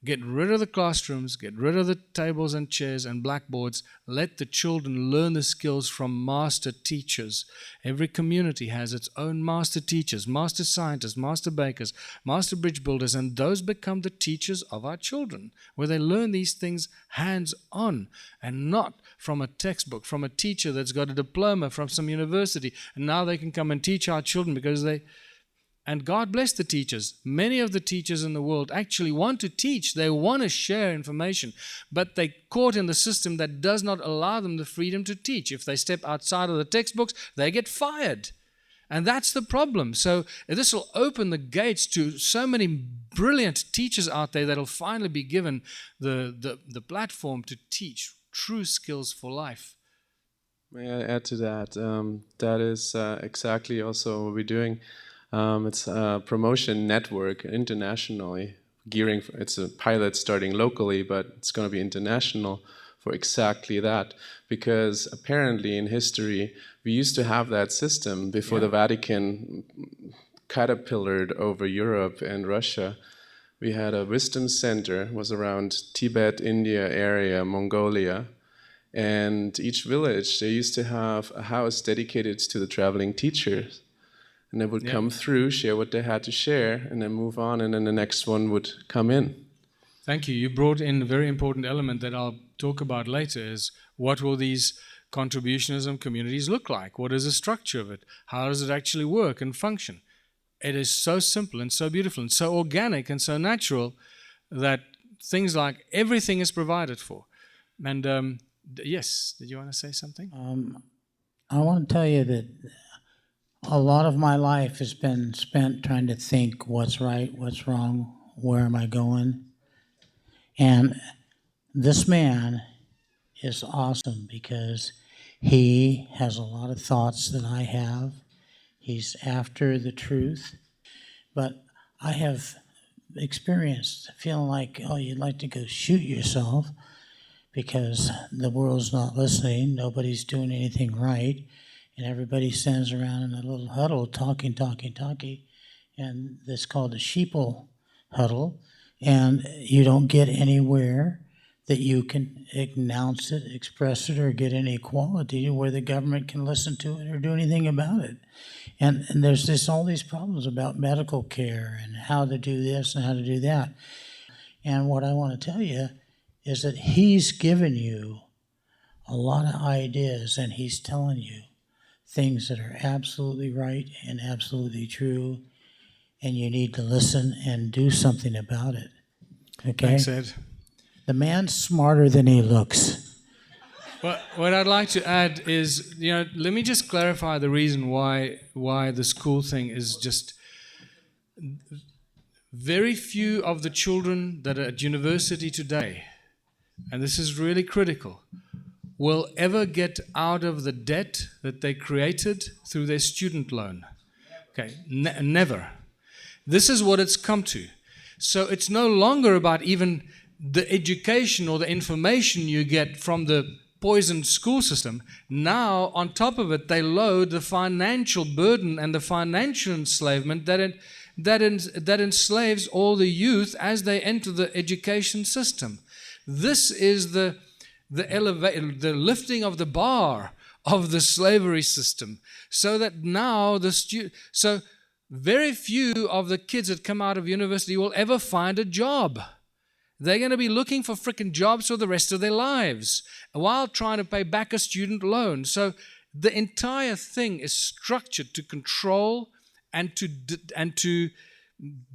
[SPEAKER 1] Get rid of the classrooms, get rid of the tables and chairs and blackboards. Let the children learn the skills from master teachers. Every community has its own master teachers, master scientists, master bakers, master bridge builders, and those become the teachers of our children, where they learn these things hands-on and not from a textbook, from a teacher that's got a diploma from some university, and now they can come and teach our children because they... And God bless the teachers. Many of the teachers in the world actually want to teach. They want to share information, but they're caught in the system that does not allow them the freedom to teach. If they step outside of the textbooks, they get fired. And that's the problem. So this will open the gates to so many brilliant teachers out there that will finally be given the platform to teach true skills for life.
[SPEAKER 7] May I add to that? That is exactly also what we're doing. It's a promotion network internationally, gearing for, it's a pilot starting locally, but it's going to be international for exactly that. Because apparently in history, we used to have that system before the Vatican caterpillared over Europe and Russia. We had a wisdom center, was around Tibet, India area, Mongolia. And each village, they used to have a house dedicated to the traveling teachers. And they would come through, share what they had to share, and then move on, and then the next one would come in.
[SPEAKER 1] Thank you. You brought in a very important element that I'll talk about later, is what will these contributionism communities look like? What is the structure of it? How does it actually work and function? It is so simple and so beautiful and so organic and so natural that things like everything is provided for. And yes, did you want to say something?
[SPEAKER 8] I want to tell you that a lot of my life has been spent trying to think what's right, what's wrong, where am I going? And this man is awesome because he has a lot of thoughts that I have. He's after the truth. But I have experienced feeling like, oh, you'd like to go shoot yourself because the world's not listening, nobody's doing anything right. And everybody stands around in a little huddle talking, and that's called a sheeple huddle, and you don't get anywhere that you can announce it, express it, or get any equality where the government can listen to it or do anything about it. And there's all these problems about medical care and how to do this and how to do that. And what I want to tell you is that he's given you a lot of ideas, and he's telling you things that are absolutely right and absolutely true, and you need to listen and do something about it. Okay?
[SPEAKER 1] Thanks, Ed.
[SPEAKER 8] The man's smarter than he looks.
[SPEAKER 1] Well, what I'd like to add is, let me just clarify the reason why the school thing is just... Very few of the children that are at university today, and this is really critical, will ever get out of the debt that they created through their student loan. Okay, never. This is what it's come to. So it's no longer about even the education or the information you get from the poisoned school system. Now, on top of it, they load the financial burden and the financial enslavement that enslaves all the youth as they enter the education system. This is the lifting of the bar of the slavery system, so that now so very few of the kids that come out of university will ever find a job. They're going to be looking for frickin' jobs for the rest of their lives while trying to pay back a student loan. So the entire thing is structured to control and to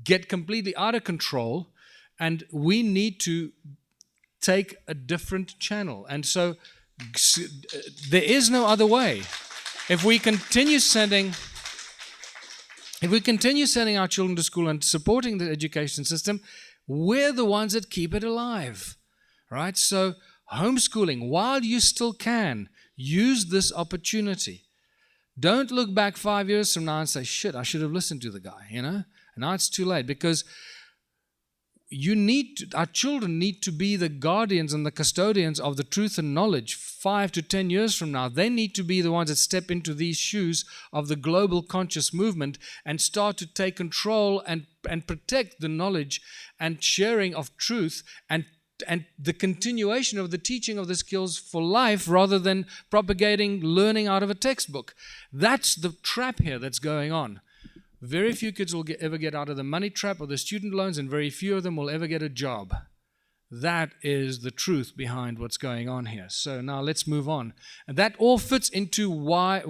[SPEAKER 1] get completely out of control, and we need to take a different channel. And so there is no other way. If we continue sending our children to school and supporting the education system, we're the ones that keep it alive, right? So homeschooling, while you still can, use this opportunity. Don't look back 5 years from now and say, shit, I should have listened to the guy, And now it's too late, because our children need to be the guardians and the custodians of the truth and knowledge 5 to 10 years from now. They need to be the ones that step into these shoes of the global conscious movement and start to take control and protect the knowledge and sharing of truth and the continuation of the teaching of the skills for life, rather than propagating learning out of a textbook. That's the trap here that's going on. Very few kids will ever get out of the money trap or the student loans, and very few of them will ever get a job. That is the truth behind what's going on here. So now let's move on. And that all fits into where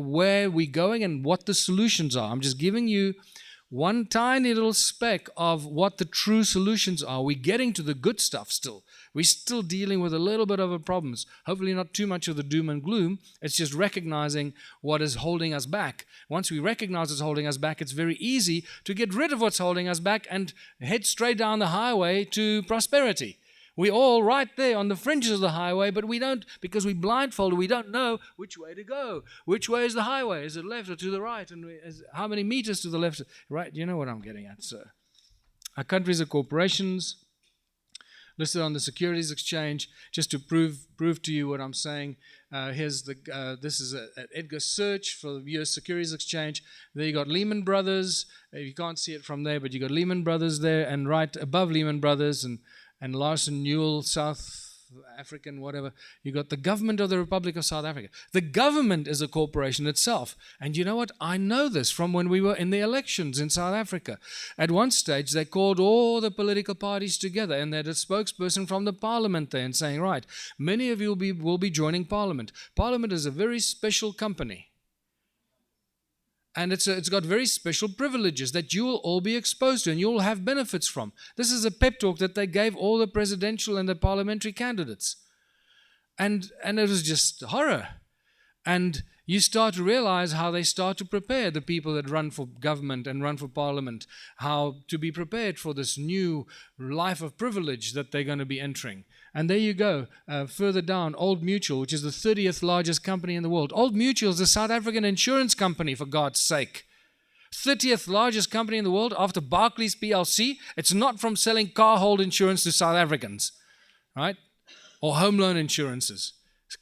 [SPEAKER 1] we're going and what the solutions are. I'm just giving you one tiny little speck of what the true solutions are. We're getting to the good stuff still. We're still dealing with a little bit of the problems. Hopefully not too much of the doom and gloom. It's just recognizing what is holding us back. Once we recognize it's holding us back, it's very easy to get rid of what's holding us back and head straight down the highway to prosperity. We're all right there on the fringes of the highway, but we don't, because we're blindfolded, we don't know which way to go. Which way is the highway? Is it left or to the right? And how many meters to the left? Right, you know what I'm getting at, sir. Our countries are corporations listed on the Securities Exchange. Just to prove to you what I'm saying, here's this is an Edgar search for the U.S. Securities Exchange. There you got Lehman Brothers. You can't see it from there, but you got Lehman Brothers there, and right above Lehman Brothers and Larsen Newell, South African, whatever, you got the government of the Republic of South Africa. The government is a corporation itself. And you know what? I know this from when we were in the elections in South Africa. At one stage, they called all the political parties together, and they had a spokesperson from the parliament there and saying, right, many of you will be joining parliament. Parliament is a very special company. And it's got very special privileges that you will all be exposed to and you will have benefits from. This is a pep talk that they gave all the presidential and the parliamentary candidates. And it was just horror. And you start to realize how they start to prepare the people that run for government and run for parliament, how to be prepared for this new life of privilege that they're going to be entering. And there you go, further down, Old Mutual, which is the 30th largest company in the world. Old Mutual is a South African insurance company, for God's sake. 30th largest company in the world after Barclays PLC. It's not from selling car hold insurance to South Africans, right? Or home loan insurances.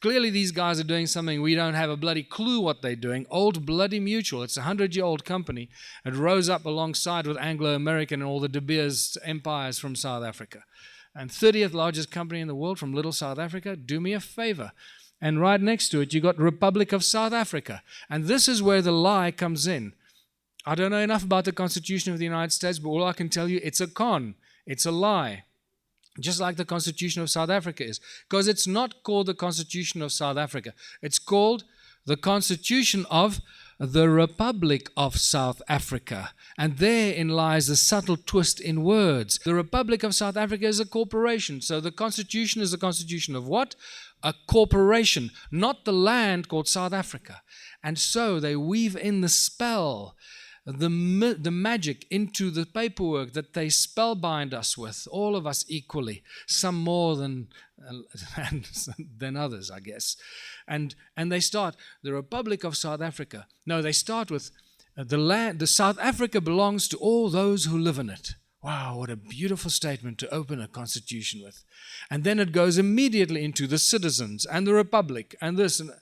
[SPEAKER 1] Clearly these guys are doing something we don't have a bloody clue what they're doing. Old bloody Mutual, it's a 100-year-old company. It rose up alongside with Anglo-American and all the De Beers empires from South Africa. And 30th largest company in the world from little South Africa, do me a favor. And right next to it, you got Republic of South Africa. And this is where the lie comes in. I don't know enough about the Constitution of the United States, but all I can tell you, it's a con. It's a lie. Just like the Constitution of South Africa is. Because it's not called the Constitution of South Africa. It's called the Constitution of the Republic of South Africa. And therein lies the subtle twist in words. The Republic of South Africa is a corporation. So the Constitution is the Constitution of what? A corporation, not the land called South Africa. And so they weave in the spell, the magic into the paperwork that they spellbind us with, all of us equally, some more than others, I guess. And they start, the Republic of South Africa. No, they start with the land, the South Africa belongs to all those who live in it. Wow, what a beautiful statement to open a constitution with. And then it goes immediately into the citizens and the Republic and this and that.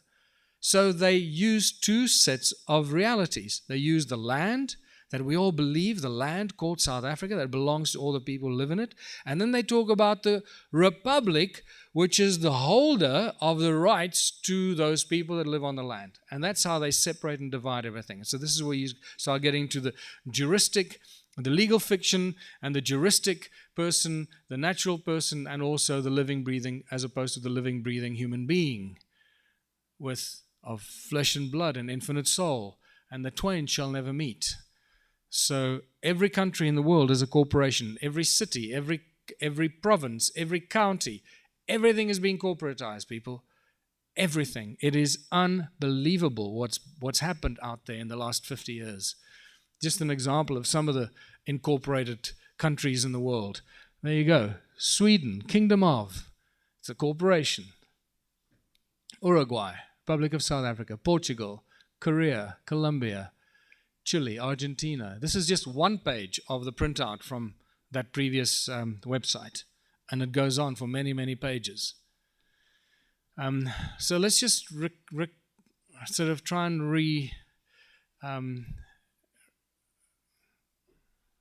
[SPEAKER 1] So they use two sets of realities. They use the land that we all believe, the land called South Africa, that belongs to all the people who live in it. And then they talk about the Republic, which is the holder of the rights to those people that live on the land. And that's how they separate and divide everything. So this is where you start getting to the juristic The legal fiction and the juristic person, the natural person, and also the living, breathing, as opposed to the living, breathing human being of flesh and blood and infinite soul, and the twain shall never meet. So every country in the world is a corporation. Every city, every province, every county, everything is being corporatized, people. Everything. It is unbelievable what's happened out there in the last 50 years. Just an example of some of the incorporated countries in the world. There you go. Sweden, Kingdom of. It's a corporation. Uruguay, Republic of South Africa, Portugal, Korea, Colombia, Chile, Argentina. This is just one page of the printout from that previous website. And it goes on for many, many pages. So let's just sort of try and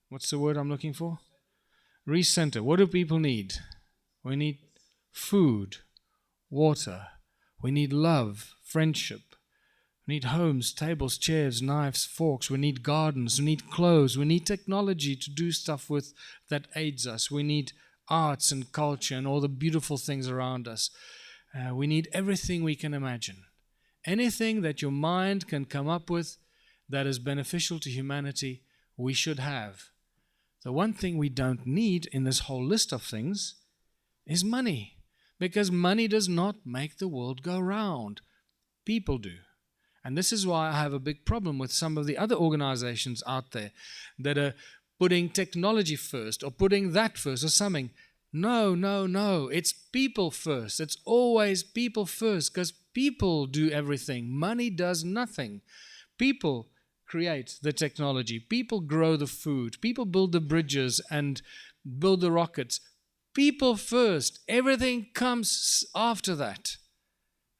[SPEAKER 1] what's the word I'm looking for? Recenter. What do people need? We need food, water. We need love, friendship. We need homes, tables, chairs, knives, forks. We need gardens. We need clothes. We need technology to do stuff with that aids us. We need arts and culture and all the beautiful things around us. We need everything we can imagine. Anything that your mind can come up with that is beneficial to humanity, we should have. The one thing we don't need in this whole list of things is money, because money does not make the world go round. People do. And this is why I have a big problem with some of the other organizations out there that are putting technology first or putting that first or something. No, no, no. It's people first. It's always people first, because people do everything. Money does nothing. People create the technology. People grow the food. People build the bridges and build the rockets. People first. Everything comes after that.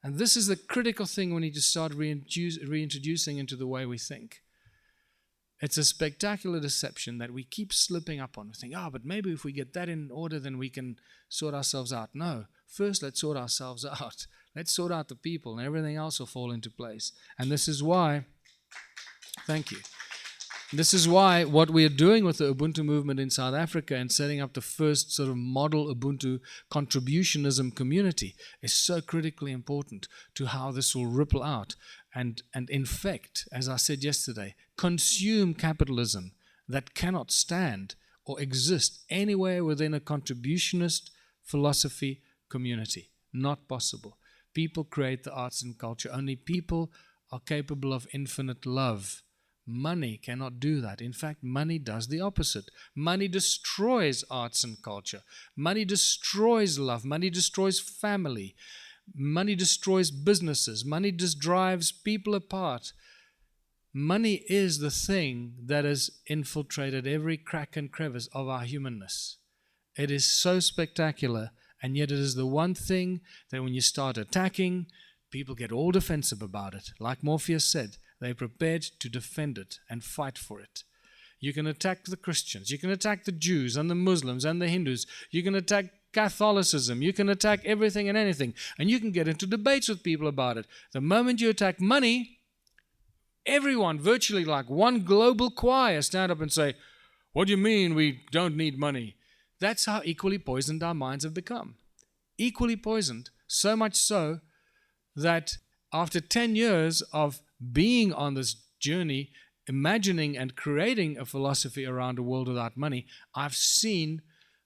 [SPEAKER 1] And this is the critical thing we need to start reintroducing into the way we think. It's a spectacular deception that we keep slipping up on. We think, but maybe if we get that in order, then we can sort ourselves out. No, first let's sort ourselves out. Let's sort out the people, and everything else will fall into place. And this is why, thank you. This is why what we are doing with the Ubuntu movement in South Africa and setting up the first sort of model Ubuntu contributionism community is so critically important to how this will ripple out and infect, as I said yesterday, consume capitalism that cannot stand or exist anywhere within a contributionist philosophy community. Not possible. People create the arts and culture. Only people are capable of infinite love. Money cannot do that. In fact, money does the opposite. Money destroys arts and culture. Money destroys love. Money destroys family. Money destroys businesses. Money just drives people apart. Money is the thing that has infiltrated every crack and crevice of our humanness. It is so spectacular, and yet it is the one thing that when you start attacking, people get all defensive about it. Like Morpheus said, they're prepared to defend it and fight for it. You can attack the Christians. You can attack the Jews and the Muslims and the Hindus. You can attack Catholicism. You can attack everything and anything. And you can get into debates with people about it. The moment you attack money, everyone, virtually like one global choir, stand up and say, "What do you mean we don't need money?" That's how equally poisoned our minds have become. Equally poisoned, so much so that after 10 years of being on this journey, imagining and creating a philosophy around a world without money, I've seen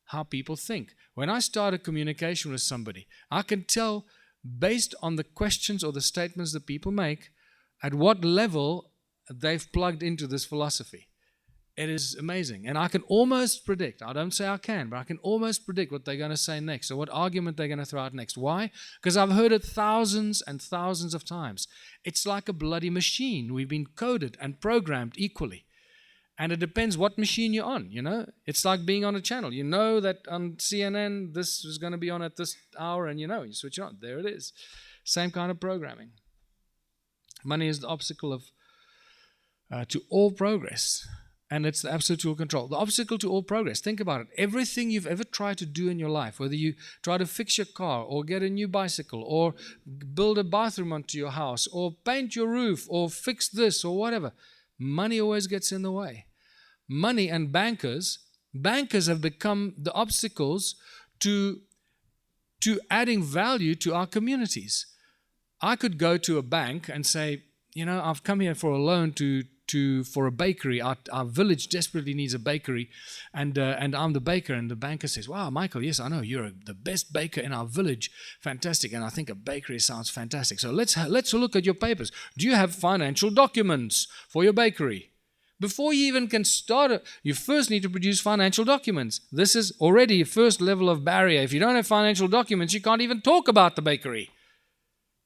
[SPEAKER 1] how people think. When I start a communication with somebody, I can tell based on the questions or the statements that people make at what level they've plugged into this philosophy. It is amazing. And I can almost predict, I don't say I can, but I can almost predict what they're going to say next or what argument they're going to throw out next. Why? Because I've heard it thousands and thousands of times. It's like a bloody machine. We've been coded and programmed equally. And it depends what machine you're on, you know. It's like being on a channel. You know that on CNN this is going to be on at this hour, and you switch it on. There it is. Same kind of programming. Money is the obstacle to all progress. And it's the absolute tool control. The obstacle to all progress. Think about it. Everything you've ever tried to do in your life, whether you try to fix your car or get a new bicycle or build a bathroom onto your house or paint your roof or fix this or whatever, money always gets in the way. money and bankers have become the obstacles to adding value to our communities. I could go to a bank and say, I've come here for a loan for a bakery. Our village desperately needs a bakery, and I'm the baker. And the banker says, "Wow, Michael, yes, I know you're the best baker in our village. Fantastic, and I think a bakery sounds fantastic. So let's look at your papers. Do you have financial documents for your bakery?" Before you even can start, you first need to produce financial documents. This is already a first level of barrier. If you don't have financial documents, you can't even talk about the bakery.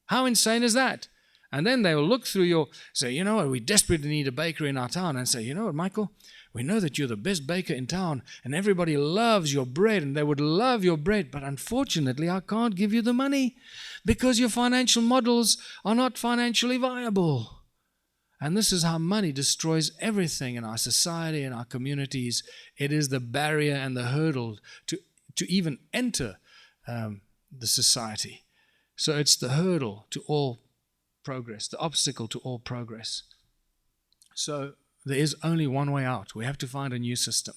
[SPEAKER 1] How insane is that? And then they will look through say, we desperately need a bakery in our town, and say, Michael, we know that you're the best baker in town, and everybody loves your bread, and they would love your bread, but unfortunately, I can't give you the money because your financial models are not financially viable. And this is how money destroys everything in our society and our communities. It is the barrier and the hurdle to even enter the society. So it's the hurdle to all progress, the obstacle to all progress. So there is only one way out. We have to find a new system.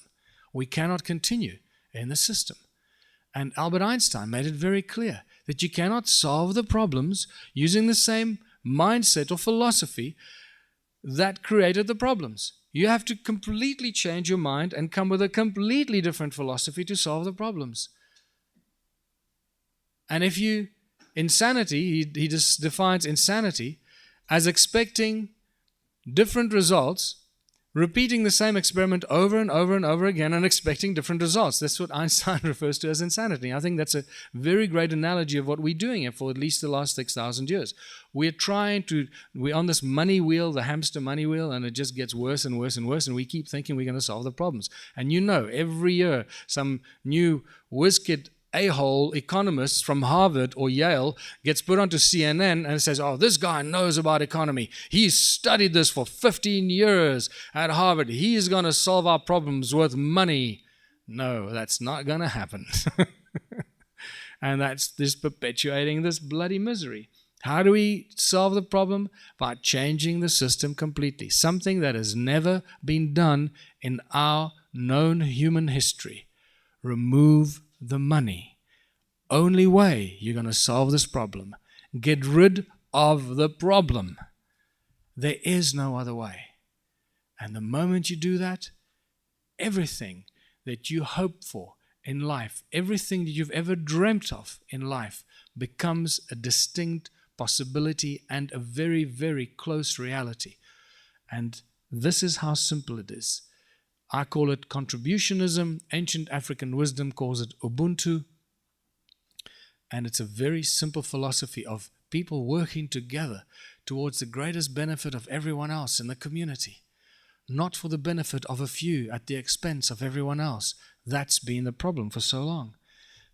[SPEAKER 1] We cannot continue in the system. And Albert Einstein made it very clear that you cannot solve the problems using the same mindset or philosophy that created the problems. You have to completely change your mind and come with a completely different philosophy to solve the problems. And insanity, he just defines insanity as expecting different results, repeating the same experiment over and over and over again and expecting different results. That's what Einstein refers to as insanity. I think that's a very great analogy of what we're doing here for at least the last 6,000 years. We're on this money wheel, the hamster money wheel, and it just gets worse and worse and worse, and we keep thinking we're going to solve the problems. And every year some new whiz-kid a-hole economist from Harvard or Yale gets put onto CNN and says, this guy knows about economy. He's studied this for 15 years at Harvard. He's going to solve our problems with money. No, that's not going to happen. And that's just perpetuating this bloody misery. How do we solve the problem? By changing the system completely. Something that has never been done in our known human history. Remove the money. Only way you're going to solve this problem. Get rid of the problem. There is no other way. And the moment you do that, everything that you hope for in life, everything that you've ever dreamt of in life, becomes a distinct possibility and a very, very close reality. And this is how simple it is. I call it contributionism. Ancient African wisdom calls it Ubuntu. And it's a very simple philosophy of people working together towards the greatest benefit of everyone else in the community, not for the benefit of a few at the expense of everyone else. That's been the problem for so long.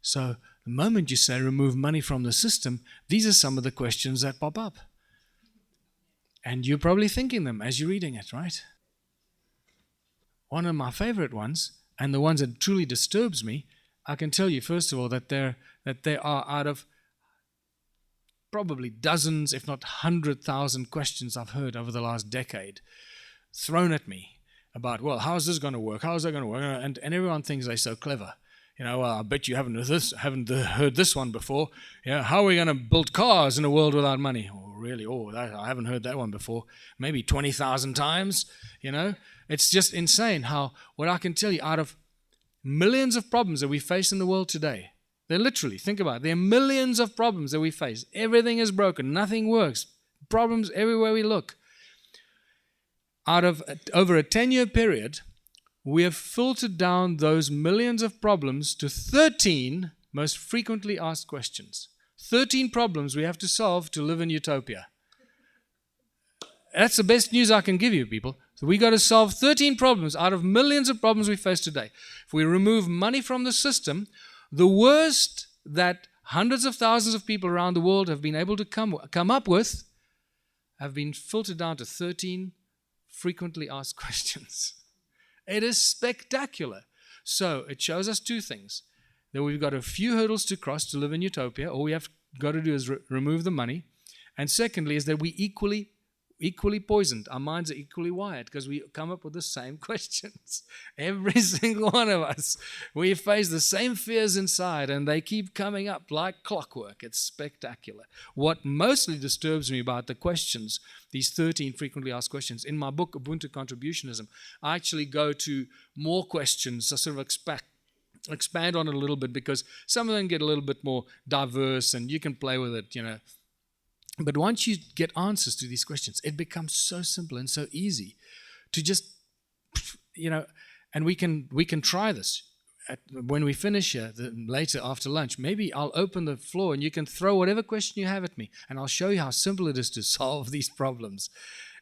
[SPEAKER 1] So the moment you say remove money from the system, these are some of the questions that pop up. And you're probably thinking them as you're reading it, right? One of my favorite ones, and the ones that truly disturbs me, I can tell you, first of all, that they are out of probably dozens, if not 100,000 questions I've heard over the last decade thrown at me about, well, how is this going to work? How is that going to work? And everyone thinks they're so clever. Well, I bet you haven't heard this one before. How are we going to build cars in a world without money? Oh, really? I haven't heard that one before. Maybe 20,000 times. It's just insane how, what I can tell you, out of millions of problems that we face in the world today, think about it, there are millions of problems that we face. Everything is broken. Nothing works. Problems everywhere we look. Out of over a 10-year period, we have filtered down those millions of problems to 13 most frequently asked questions. 13 problems we have to solve to live in utopia. That's the best news I can give you, people. So we got to solve 13 problems out of millions of problems we face today. If we remove money from the system, the worst that hundreds of thousands of people around the world have been able to come up with have been filtered down to 13 frequently asked questions. It is spectacular. So it shows us two things. That we've got a few hurdles to cross to live in utopia. All we have got to do is remove the money. And secondly is that we equally equally poisoned. Our minds are equally wired because we come up with the same questions. Every single one of us. We face the same fears inside, and they keep coming up like clockwork. It's spectacular. What mostly disturbs me about the questions, these 13 frequently asked questions, in my book, Ubuntu Contributionism, I actually go to more questions. I sort of expand on it a little bit because some of them get a little bit more diverse and you can play with it, But once you get answers to these questions, it becomes so simple and so easy to just, and we can try this. When we finish here, later after lunch, maybe I'll open the floor and you can throw whatever question you have at me and I'll show you how simple it is to solve these problems.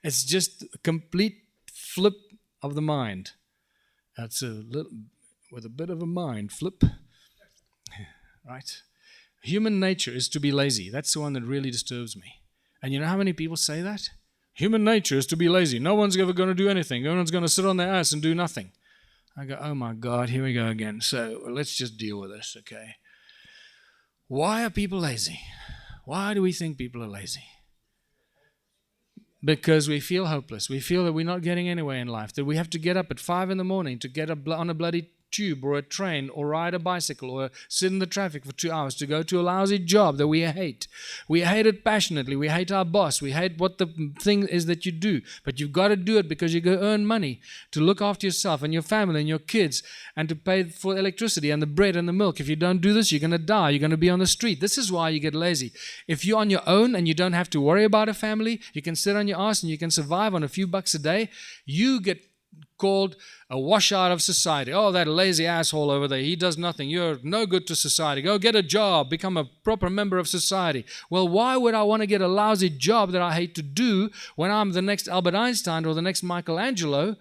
[SPEAKER 1] It's just a complete flip of the mind. That's a little, with a bit of a mind flip, right? Human nature is to be lazy. That's the one that really disturbs me. And you know how many people say that? Human nature is to be lazy. No one's ever going to do anything. Everyone's going to sit on their ass and do nothing. I go, oh my God, here we go again. So let's just deal with this, okay? Why are people lazy? Why do we think people are lazy? Because we feel hopeless. We feel that we're not getting anywhere in life, that we have to get up at 5 in the morning to get on a bloody tube or a train or ride a bicycle or sit in the traffic for 2 hours to go to a lousy job that we hate. We hate it passionately. We hate our boss. We hate what the thing is that you do. But you've got to do it because you go earn money to look after yourself and your family and your kids and to pay for electricity and the bread and the milk. If you don't do this, you're going to die. You're going to be on the street. This is why you get lazy. If you're on your own and you don't have to worry about a family, you can sit on your ass and you can survive on a few bucks a day, you get called a washout of society. Oh, that lazy asshole over there, he does nothing. You're no good to society. Go get a job, become a proper member of society. Well, why would I want to get a lousy job that I hate to do when I'm the next Albert Einstein or the next Michelangelo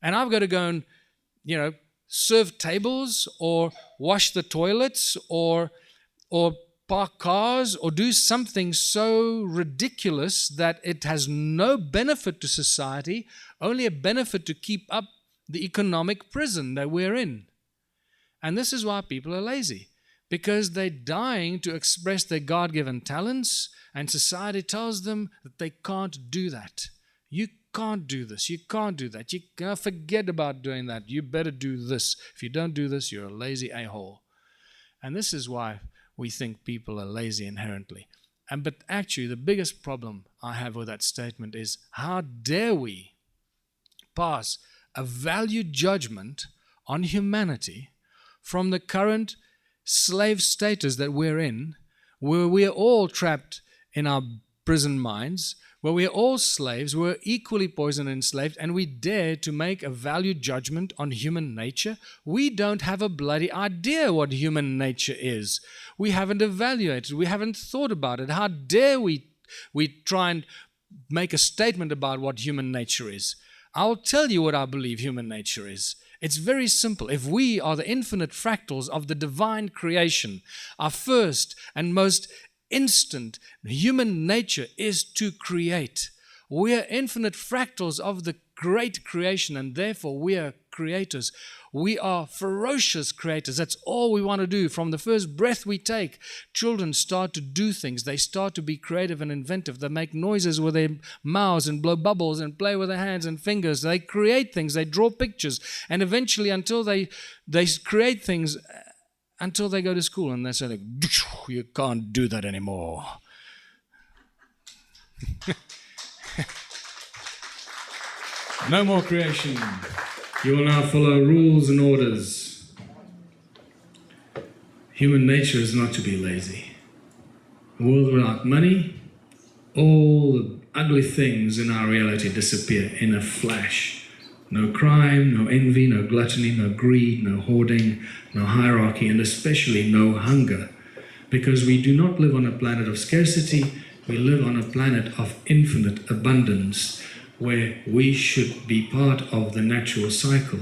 [SPEAKER 1] and I've got to go and, serve tables or wash the toilets or park cars or do something so ridiculous that it has no benefit to society, only a benefit to keep up the economic prison that we're in. And this is why people are lazy, because they're dying to express their God-given talents, and society tells them that they can't do that. You can't do this. You can't do that. You can't forget about doing that. You better do this. If you don't do this, you're a lazy a-hole. And this is why we think people are lazy inherently. But actually, the biggest problem I have with that statement is, how dare we pass a value judgment on humanity from the current slave status that we're in, where we're all trapped in our prison minds, where we're all slaves, we're equally poisoned and enslaved, and we dare to make a value judgment on human nature? We don't have a bloody idea what human nature is. We haven't evaluated, we haven't thought about it. How dare we try and make a statement about what human nature is? I'll tell you what I believe human nature is. It's very simple. If we are the infinite fractals of the divine creation, our first and most instant human nature is to create. We are infinite fractals of the great creation, and therefore we are creators. We are ferocious creators. That's all we want to do. From the first breath we take, children start to do things. They start to be creative and inventive. They make noises with their mouths and blow bubbles and play with their hands and fingers. They create things. They draw pictures. And eventually, until they create things, until they go to school and they say, you can't do that anymore. No more creation. You will now follow rules and orders. Human nature is not to be lazy. A world without money, all the ugly things in our reality disappear in a flash. No crime, no envy, no gluttony, no greed, no hoarding, no hierarchy, and especially no hunger. Because we do not live on a planet of scarcity, we live on a planet of infinite abundance, where we should be part of the natural cycle,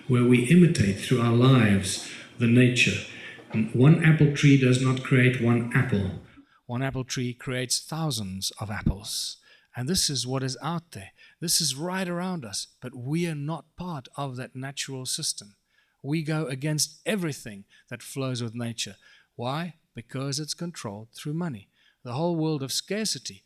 [SPEAKER 1] where we imitate through our lives the nature. One apple tree does not create one apple. One apple tree creates thousands of apples. And this is what is out there. This is right around us. But we are not part of that natural system. We go against everything that flows with nature. Why? Because it's controlled through money. The whole world of scarcity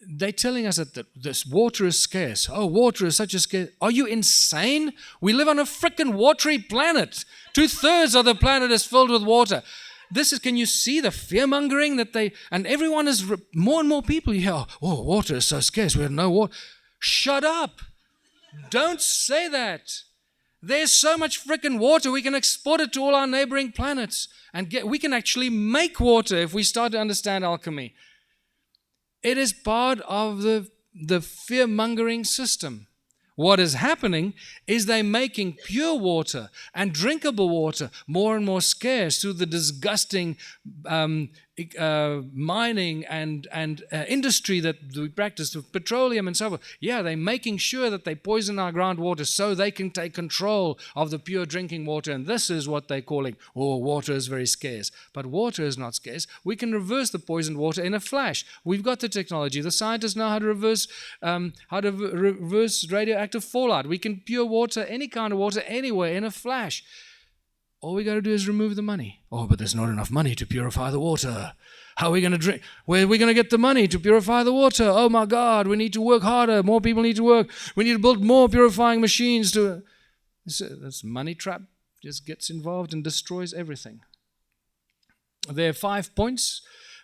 [SPEAKER 1] they're telling us that this water is scarce. Oh, water is such a scarce. Are you insane? We live on a frickin' watery planet. 2/3 of the planet is filled with water. Can you see the fear-mongering that and everyone is, more and more people, you hear, oh, water is so scarce, we have no water. Shut up. Don't say that. There's so much frickin' water, we can export it to all our neighboring planets. And we can actually make water if we start to understand alchemy. It is part of the fear-mongering system. What is happening is they're making pure water and drinkable water more and more scarce through the disgusting mining and industry that we practice with petroleum and so forth. Yeah, they're making sure that they poison our groundwater so they can take control of the pure drinking water. And this is what they're calling, oh, water is very scarce. But water is not scarce. We can reverse the poisoned water in a flash. We've got the technology. The scientists know how to reverse radioactive fallout. We can pure water, any kind of water, anywhere in a flash. All we got to do is remove the money. Oh, but there's not enough money to purify the water. How are we going to drink? Where are we going to get the money to purify the water? Oh my God, we need to work harder. More people need to work. We need to build more purifying machines. This money trap just gets involved and destroys everything. There are 5 points,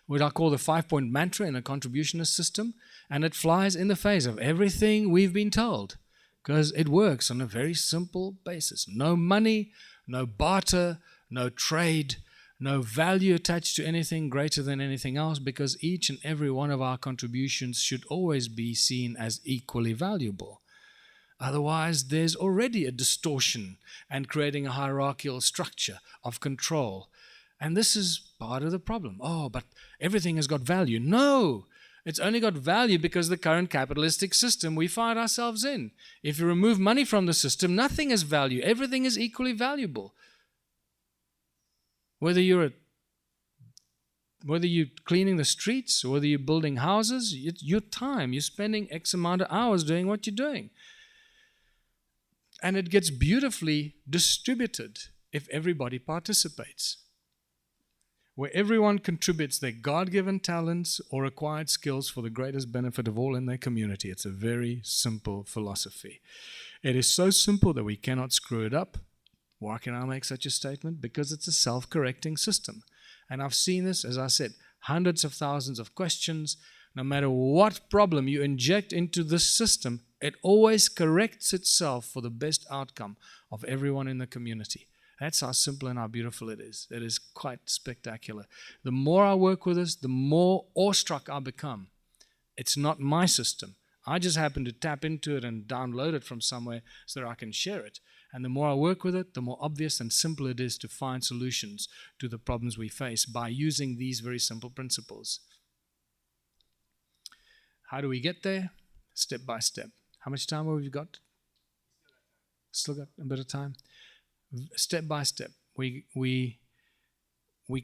[SPEAKER 1] what I call the 5-point mantra in a contributionist system, and it flies in the face of everything we've been told because it works on a very simple basis. No money, no barter, no trade, no value attached to anything greater than anything else, because each and every one of our contributions should always be seen as equally valuable. Otherwise, there's already a distortion and creating a hierarchical structure of control. And this is part of the problem. Oh, but everything has got value. No! It's only got value because the current capitalistic system we find ourselves in. If you remove money from the system, nothing has value. Everything is equally valuable. Whether you're cleaning the streets, or whether you're building houses, your time, you're spending X amount of hours doing what you're doing. And it gets beautifully distributed if everybody participates. Where everyone contributes their God-given talents or acquired skills for the greatest benefit of all in their community. It's a very simple philosophy. It is so simple that we cannot screw it up. Why can I make such a statement? Because it's a self-correcting system. And I've seen this, as I said, hundreds of thousands of questions. No matter what problem you inject into this system, it always corrects itself for the best outcome of everyone in the community. That's how simple and how beautiful it is. It is quite spectacular. The more I work with this, the more awestruck I become. It's not my system. I just happen to tap into it and download it from somewhere so that I can share it. And the more I work with it, the more obvious and simple it is to find solutions to the problems we face by using these very simple principles. How do we get there? Step by step. How much time have we got? Still got a bit of time? Step by step. We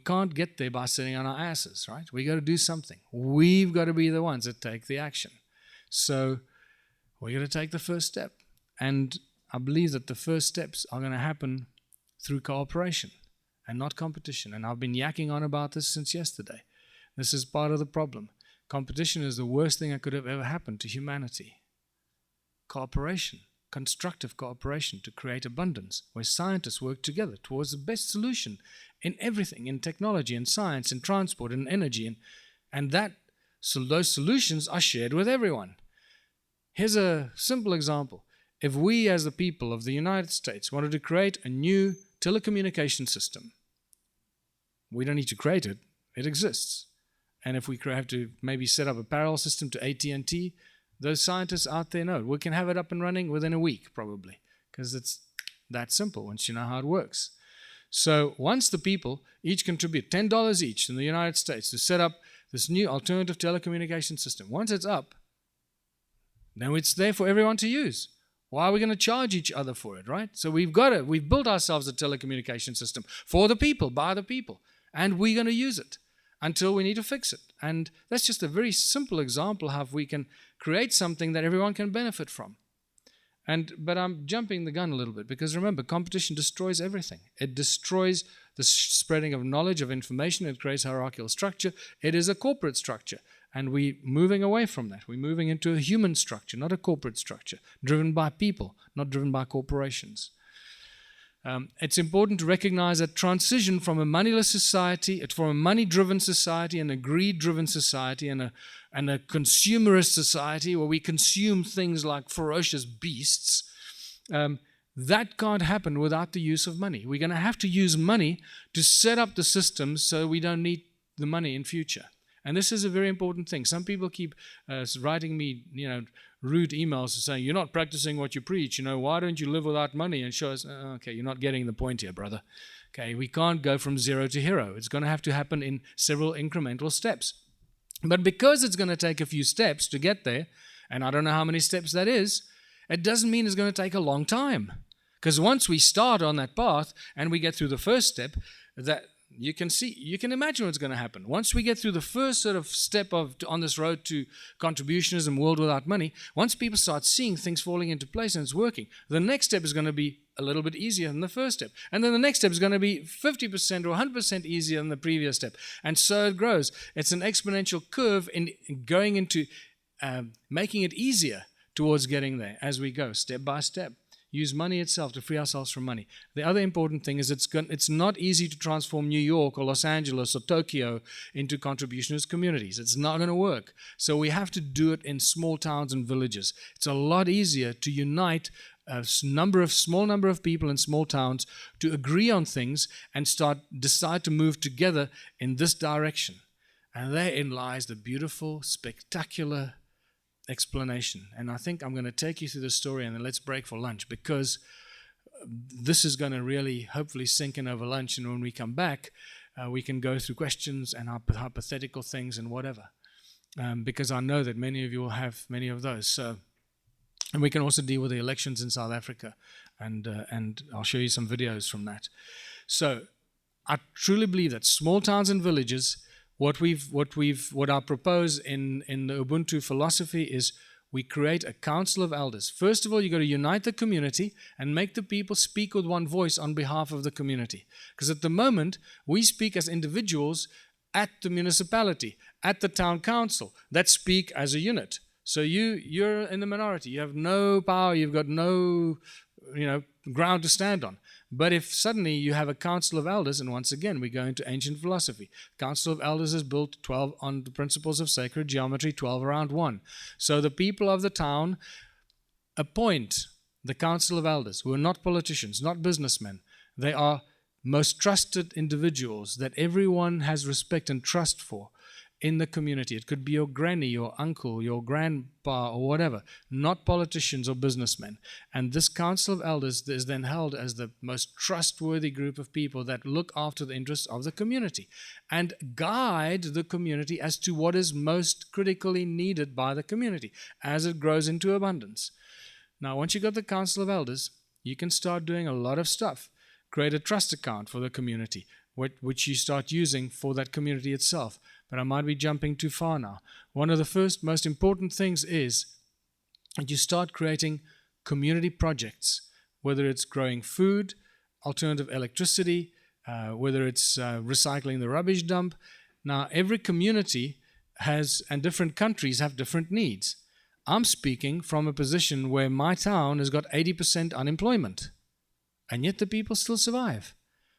[SPEAKER 1] can't get there by sitting on our asses, right? We got to do something. We've got to be the ones that take the action. So we got to take the first step. And I believe that the first steps are going to happen through cooperation and not competition. And I've been yakking on about this since yesterday. This is part of the problem. Competition is the worst thing that could have ever happened to humanity. Cooperation, constructive cooperation to create abundance, where scientists work together towards the best solution in everything, in technology, in science, in transport, in energy, and those solutions are shared with everyone. Here's a simple example. If we as the people of the United States wanted to create a new telecommunication system, we don't need to create it, it exists. And if we have to maybe set up a parallel system to AT&T, those scientists out there know we can have it up and running within a week probably, because it's that simple once you know how it works. So once the people each contribute $10 each in the United States to set up this new alternative telecommunication system, once it's up, then it's there for everyone to use. Why are we going to charge each other for it, right? So we've built ourselves a telecommunication system for the people, by the people, and we're going to use it until we need to fix it. And that's just a very simple example of how we can create something that everyone can benefit from. But I'm jumping the gun a little bit, because remember, competition destroys everything. It destroys the spreading of knowledge, of information. It creates hierarchical structure. It is a corporate structure. And we're moving away from that. We're moving into a human structure, not a corporate structure, driven by people, not driven by corporations. It's important to recognize that transition from a moneyless society, from a money-driven society, and a greed-driven society, and a consumerist society where we consume things like ferocious beasts, that can't happen without the use of money. We're going to have to use money to set up the systems so we don't need the money in future. And this is a very important thing. Some people keep writing me, rude emails saying, you're not practicing what you preach. Why don't you live without money? And show us, okay, you're not getting the point here, brother. Okay, we can't go from zero to hero. It's going to have to happen in several incremental steps. But because it's going to take a few steps to get there, and I don't know how many steps that is, it doesn't mean it's going to take a long time. Because once we start on that path and we get through the first step, that you can imagine what's going to happen. Once we get through the first sort of step on this road to contributionism, world without money, once people start seeing things falling into place and it's working, the next step is going to be a little bit easier than the first step. And then the next step is going to be 50% or 100% easier than the previous step. And so it grows. It's an exponential curve in going into making it easier towards getting there as we go, step by step. Use money itself to free ourselves from money. The other important thing is it's not easy to transform New York or Los Angeles or Tokyo into contributionist communities. It's not going to work. So we have to do it in small towns and villages. It's a lot easier to unite a small number of people in small towns to agree on things and decide to move together in this direction. And therein lies the beautiful, spectacular explanation. And I think I'm going to take you through the story and then let's break for lunch, because this is going to really hopefully sink in over lunch, and when we come back we can go through questions and hypothetical things and whatever, because I know that many of you will have many of those. So, and we can also deal with the elections in South Africa, and I'll show you some videos from that. So I truly believe that small towns and villages, what I propose in the Ubuntu philosophy is we create a council of elders. First of all, you've got to unite the community and make the people speak with one voice on behalf of the community. Because at the moment, we speak as individuals at the municipality, at the town council, that speak as a unit. So you're in the minority. You have no power. You've got no ground to stand on. But if suddenly you have a council of elders, and once again we go into ancient philosophy, council of elders is built 12 on the principles of sacred geometry, 12 around 1. So the people of the town appoint the council of elders, who are not politicians, not businessmen. They are most trusted individuals that everyone has respect and trust for in the community. It could be your granny, your uncle, your grandpa, or whatever, not politicians or businessmen. And this council of elders is then held as the most trustworthy group of people that look after the interests of the community and guide the community as to what is most critically needed by the community as it grows into abundance. Now, once you've got the council of elders, you can start doing a lot of stuff. Create a trust account for the community, which you start using for that community itself. But I might be jumping too far now. One of the first most important things is that you start creating community projects, whether it's growing food, alternative electricity, whether it's recycling the rubbish dump. Now, every community and different countries have different needs. I'm speaking from a position where my town has got 80% unemployment, and yet the people still survive.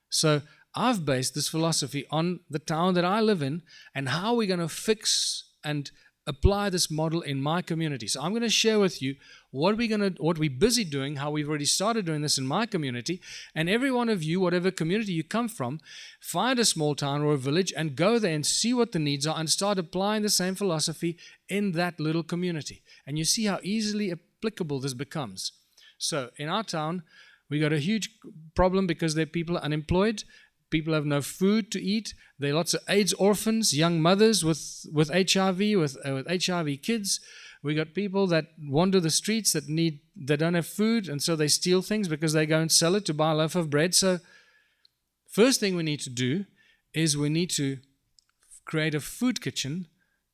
[SPEAKER 1] So I've based this philosophy on the town that I live in and how we're going to fix and apply this model in my community. So I'm going to share with you what we're busy doing, how we've already started doing this in my community, and every one of you, whatever community you come from, find a small town or a village and go there and see what the needs are and start applying the same philosophy in that little community. And you see how easily applicable this becomes. So in our town, we got a huge problem because there are people unemployed. People have no food to eat. There are lots of AIDS orphans, young mothers with HIV, with HIV kids. We got people that wander the streets that don't have food, and so they steal things because they go and sell it to buy a loaf of bread. So first thing we need to do is we need to create a food kitchen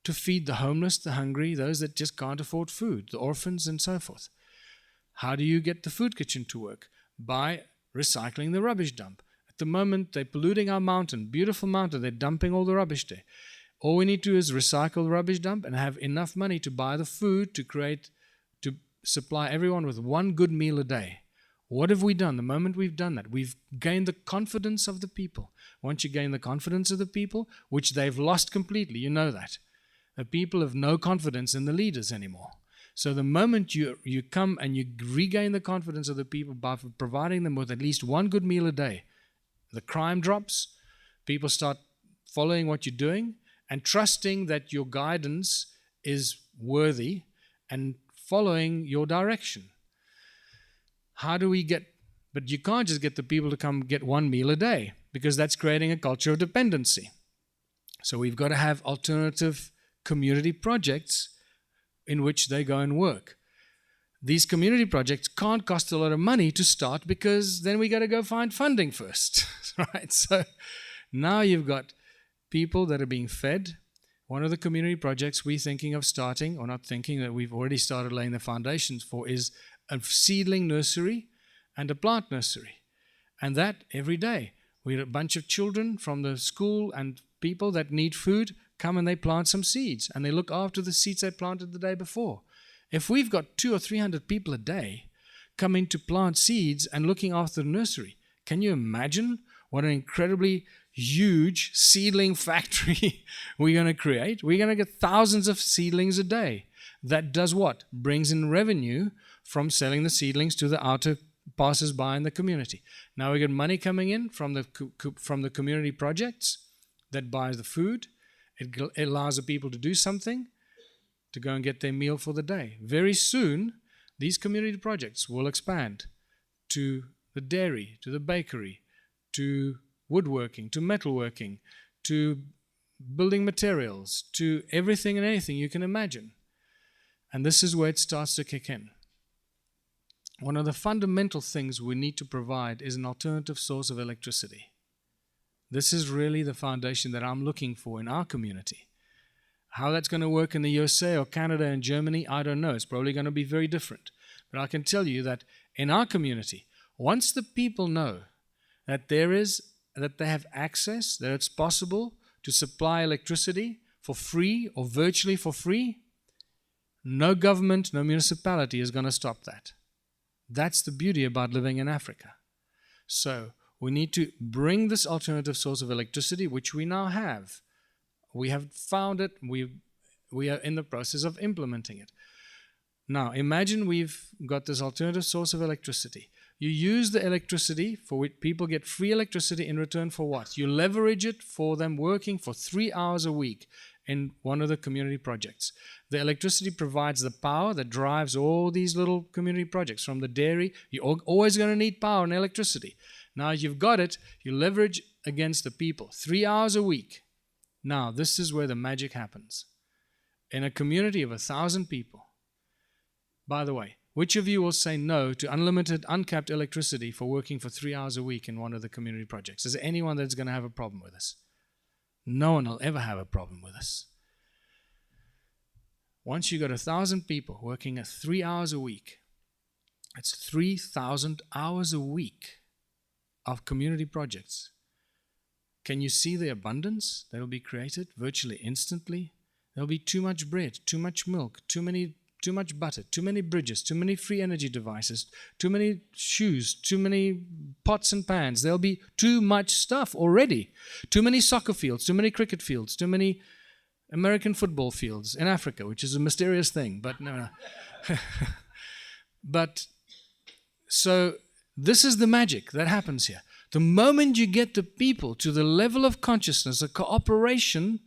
[SPEAKER 1] to feed the homeless, the hungry, those that just can't afford food, the orphans and so forth. How do you get the food kitchen to work? By recycling the rubbish dump. At the moment, they're polluting our mountain, beautiful mountain. They're dumping all the rubbish there. All we need to do is recycle the rubbish dump and have enough money to buy the food to supply everyone with one good meal a day. What have we done? The moment we've done that, we've gained the confidence of the people. Once you gain the confidence of the people, which they've lost completely, you know that. The people have no confidence in the leaders anymore. So the moment you come and you regain the confidence of the people by providing them with at least one good meal a day, the crime drops, people start following what you're doing and trusting that your guidance is worthy and following your direction. How do we but you can't just get the people to come get one meal a day, because that's creating a culture of dependency. So we've got to have alternative community projects in which they go and work. These community projects can't cost a lot of money to start, because then we got to go find funding first, right? So now you've got people that are being fed. One of the community projects we're thinking of starting, or not thinking, that we've already started laying the foundations for, is a seedling nursery and a plant nursery. And that every day, we have a bunch of children from the school and people that need food come and they plant some seeds, and they look after the seeds they planted the day before. If we've got 200 or 300 people a day coming to plant seeds and looking after the nursery, can you imagine what an incredibly huge seedling factory we're going to create? We're going to get thousands of seedlings a day. That does what? Brings in revenue from selling the seedlings to the outer passers-by in the community. Now we get money coming in from the community projects that buys the food. It allows the people to do something, to go and get their meal for the day. Very soon, these community projects will expand to the dairy, to the bakery, to woodworking, to metalworking, to building materials, to everything and anything you can imagine. And this is where it starts to kick in. One of the fundamental things we need to provide is an alternative source of electricity. This is really the foundation that I'm looking for in our community. How that's going to work in the USA or Canada and Germany, I don't know. It's probably going to be very different. But I can tell you that in our community, once the people know that they have access, that it's possible to supply electricity for free or virtually for free, no government, no municipality is going to stop that. That's the beauty about living in Africa. So we need to bring this alternative source of electricity, which we now have. We have found it. We are in the process of implementing it. Now, imagine we've got this alternative source of electricity. You use the electricity for which people get free electricity in return for what? You leverage it for them working for 3 hours a week in one of the community projects. The electricity provides the power that drives all these little community projects. From the dairy, you're always going to need power and electricity. Now you've got it, you leverage against the people. 3 hours a week. Now, this is where the magic happens. In a community of 1,000 people. By the way, which of you will say no to unlimited, uncapped electricity for working for 3 hours a week in one of the community projects? Is there anyone that's going to have a problem with this? No one will ever have a problem with this. Once you got 1,000 people working at 3 hours a week, it's 3,000 hours a week of community projects. Can you see the abundance that will be created virtually instantly? There will be too much bread, too much milk, too much butter, too many bridges, too many free energy devices, too many shoes, too many pots and pans. There'll be too much stuff already. Too many soccer fields, too many cricket fields, too many American football fields in Africa, which is a mysterious thing, but no. But so this is the magic that happens here. The moment you get the people to the level of consciousness, a cooperation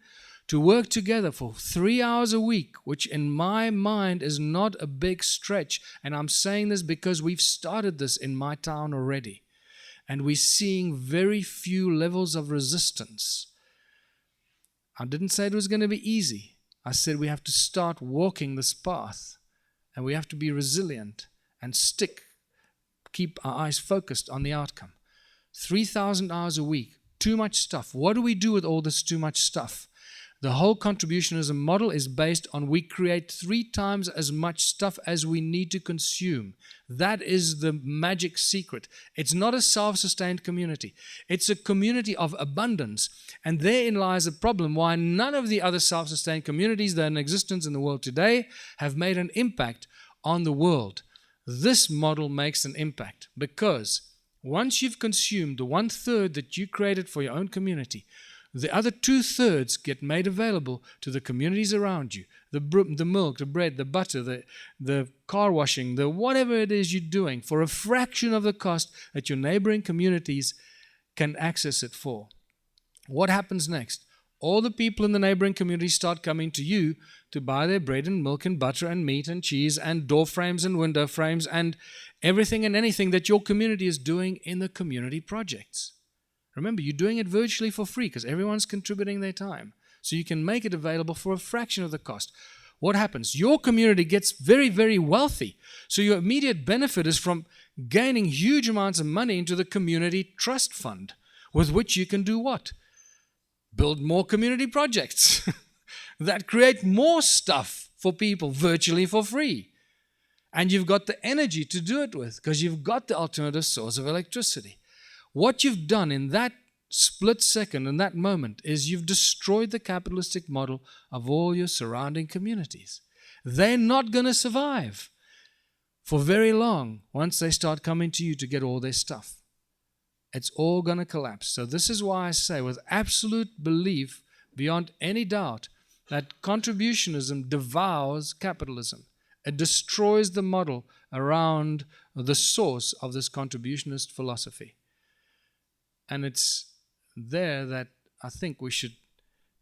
[SPEAKER 1] to work together for 3 hours a week, which in my mind is not a big stretch. And I'm saying this because we've started this in my town already. And we're seeing very few levels of resistance. I didn't say it was going to be easy. I said we have to start walking this path. And we have to be resilient and keep our eyes focused on the outcome. 3,000 hours a week, too much stuff. What do we do with all this too much stuff? The whole contributionism model is based on we create 3 times as much stuff as we need to consume. That is the magic secret. It's not a self-sustained community. It's a community of abundance. And therein lies the problem why none of the other self-sustained communities that are in existence in the world today have made an impact on the world. This model makes an impact because once you've consumed the 1/3 that you created for your own community, the other 2/3 get made available to the communities around you. The milk, the bread, the butter, the car washing, the whatever it is you're doing for a fraction of the cost that your neighboring communities can access it for. What happens next? All the people in the neighboring communities start coming to you to buy their bread and milk and butter and meat and cheese and door frames and window frames and everything and anything that your community is doing in the community projects. Remember, you're doing it virtually for free because everyone's contributing their time. So you can make it available for a fraction of the cost. What happens? Your community gets very, very wealthy. So your immediate benefit is from gaining huge amounts of money into the community trust fund, with which you can do what? Build more community projects that create more stuff for people virtually for free. And you've got the energy to do it with because you've got the alternative source of electricity. What you've done in that split second, in that moment, is you've destroyed the capitalistic model of all your surrounding communities. They're not going to survive for very long once they start coming to you to get all their stuff. It's all going to collapse. So this is why I say with absolute belief, beyond any doubt, that contributionism devours capitalism. It destroys the model around the source of this contributionist philosophy. And it's there that I think we should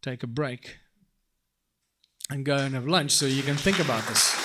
[SPEAKER 1] take a break and go and have lunch so you can think about this.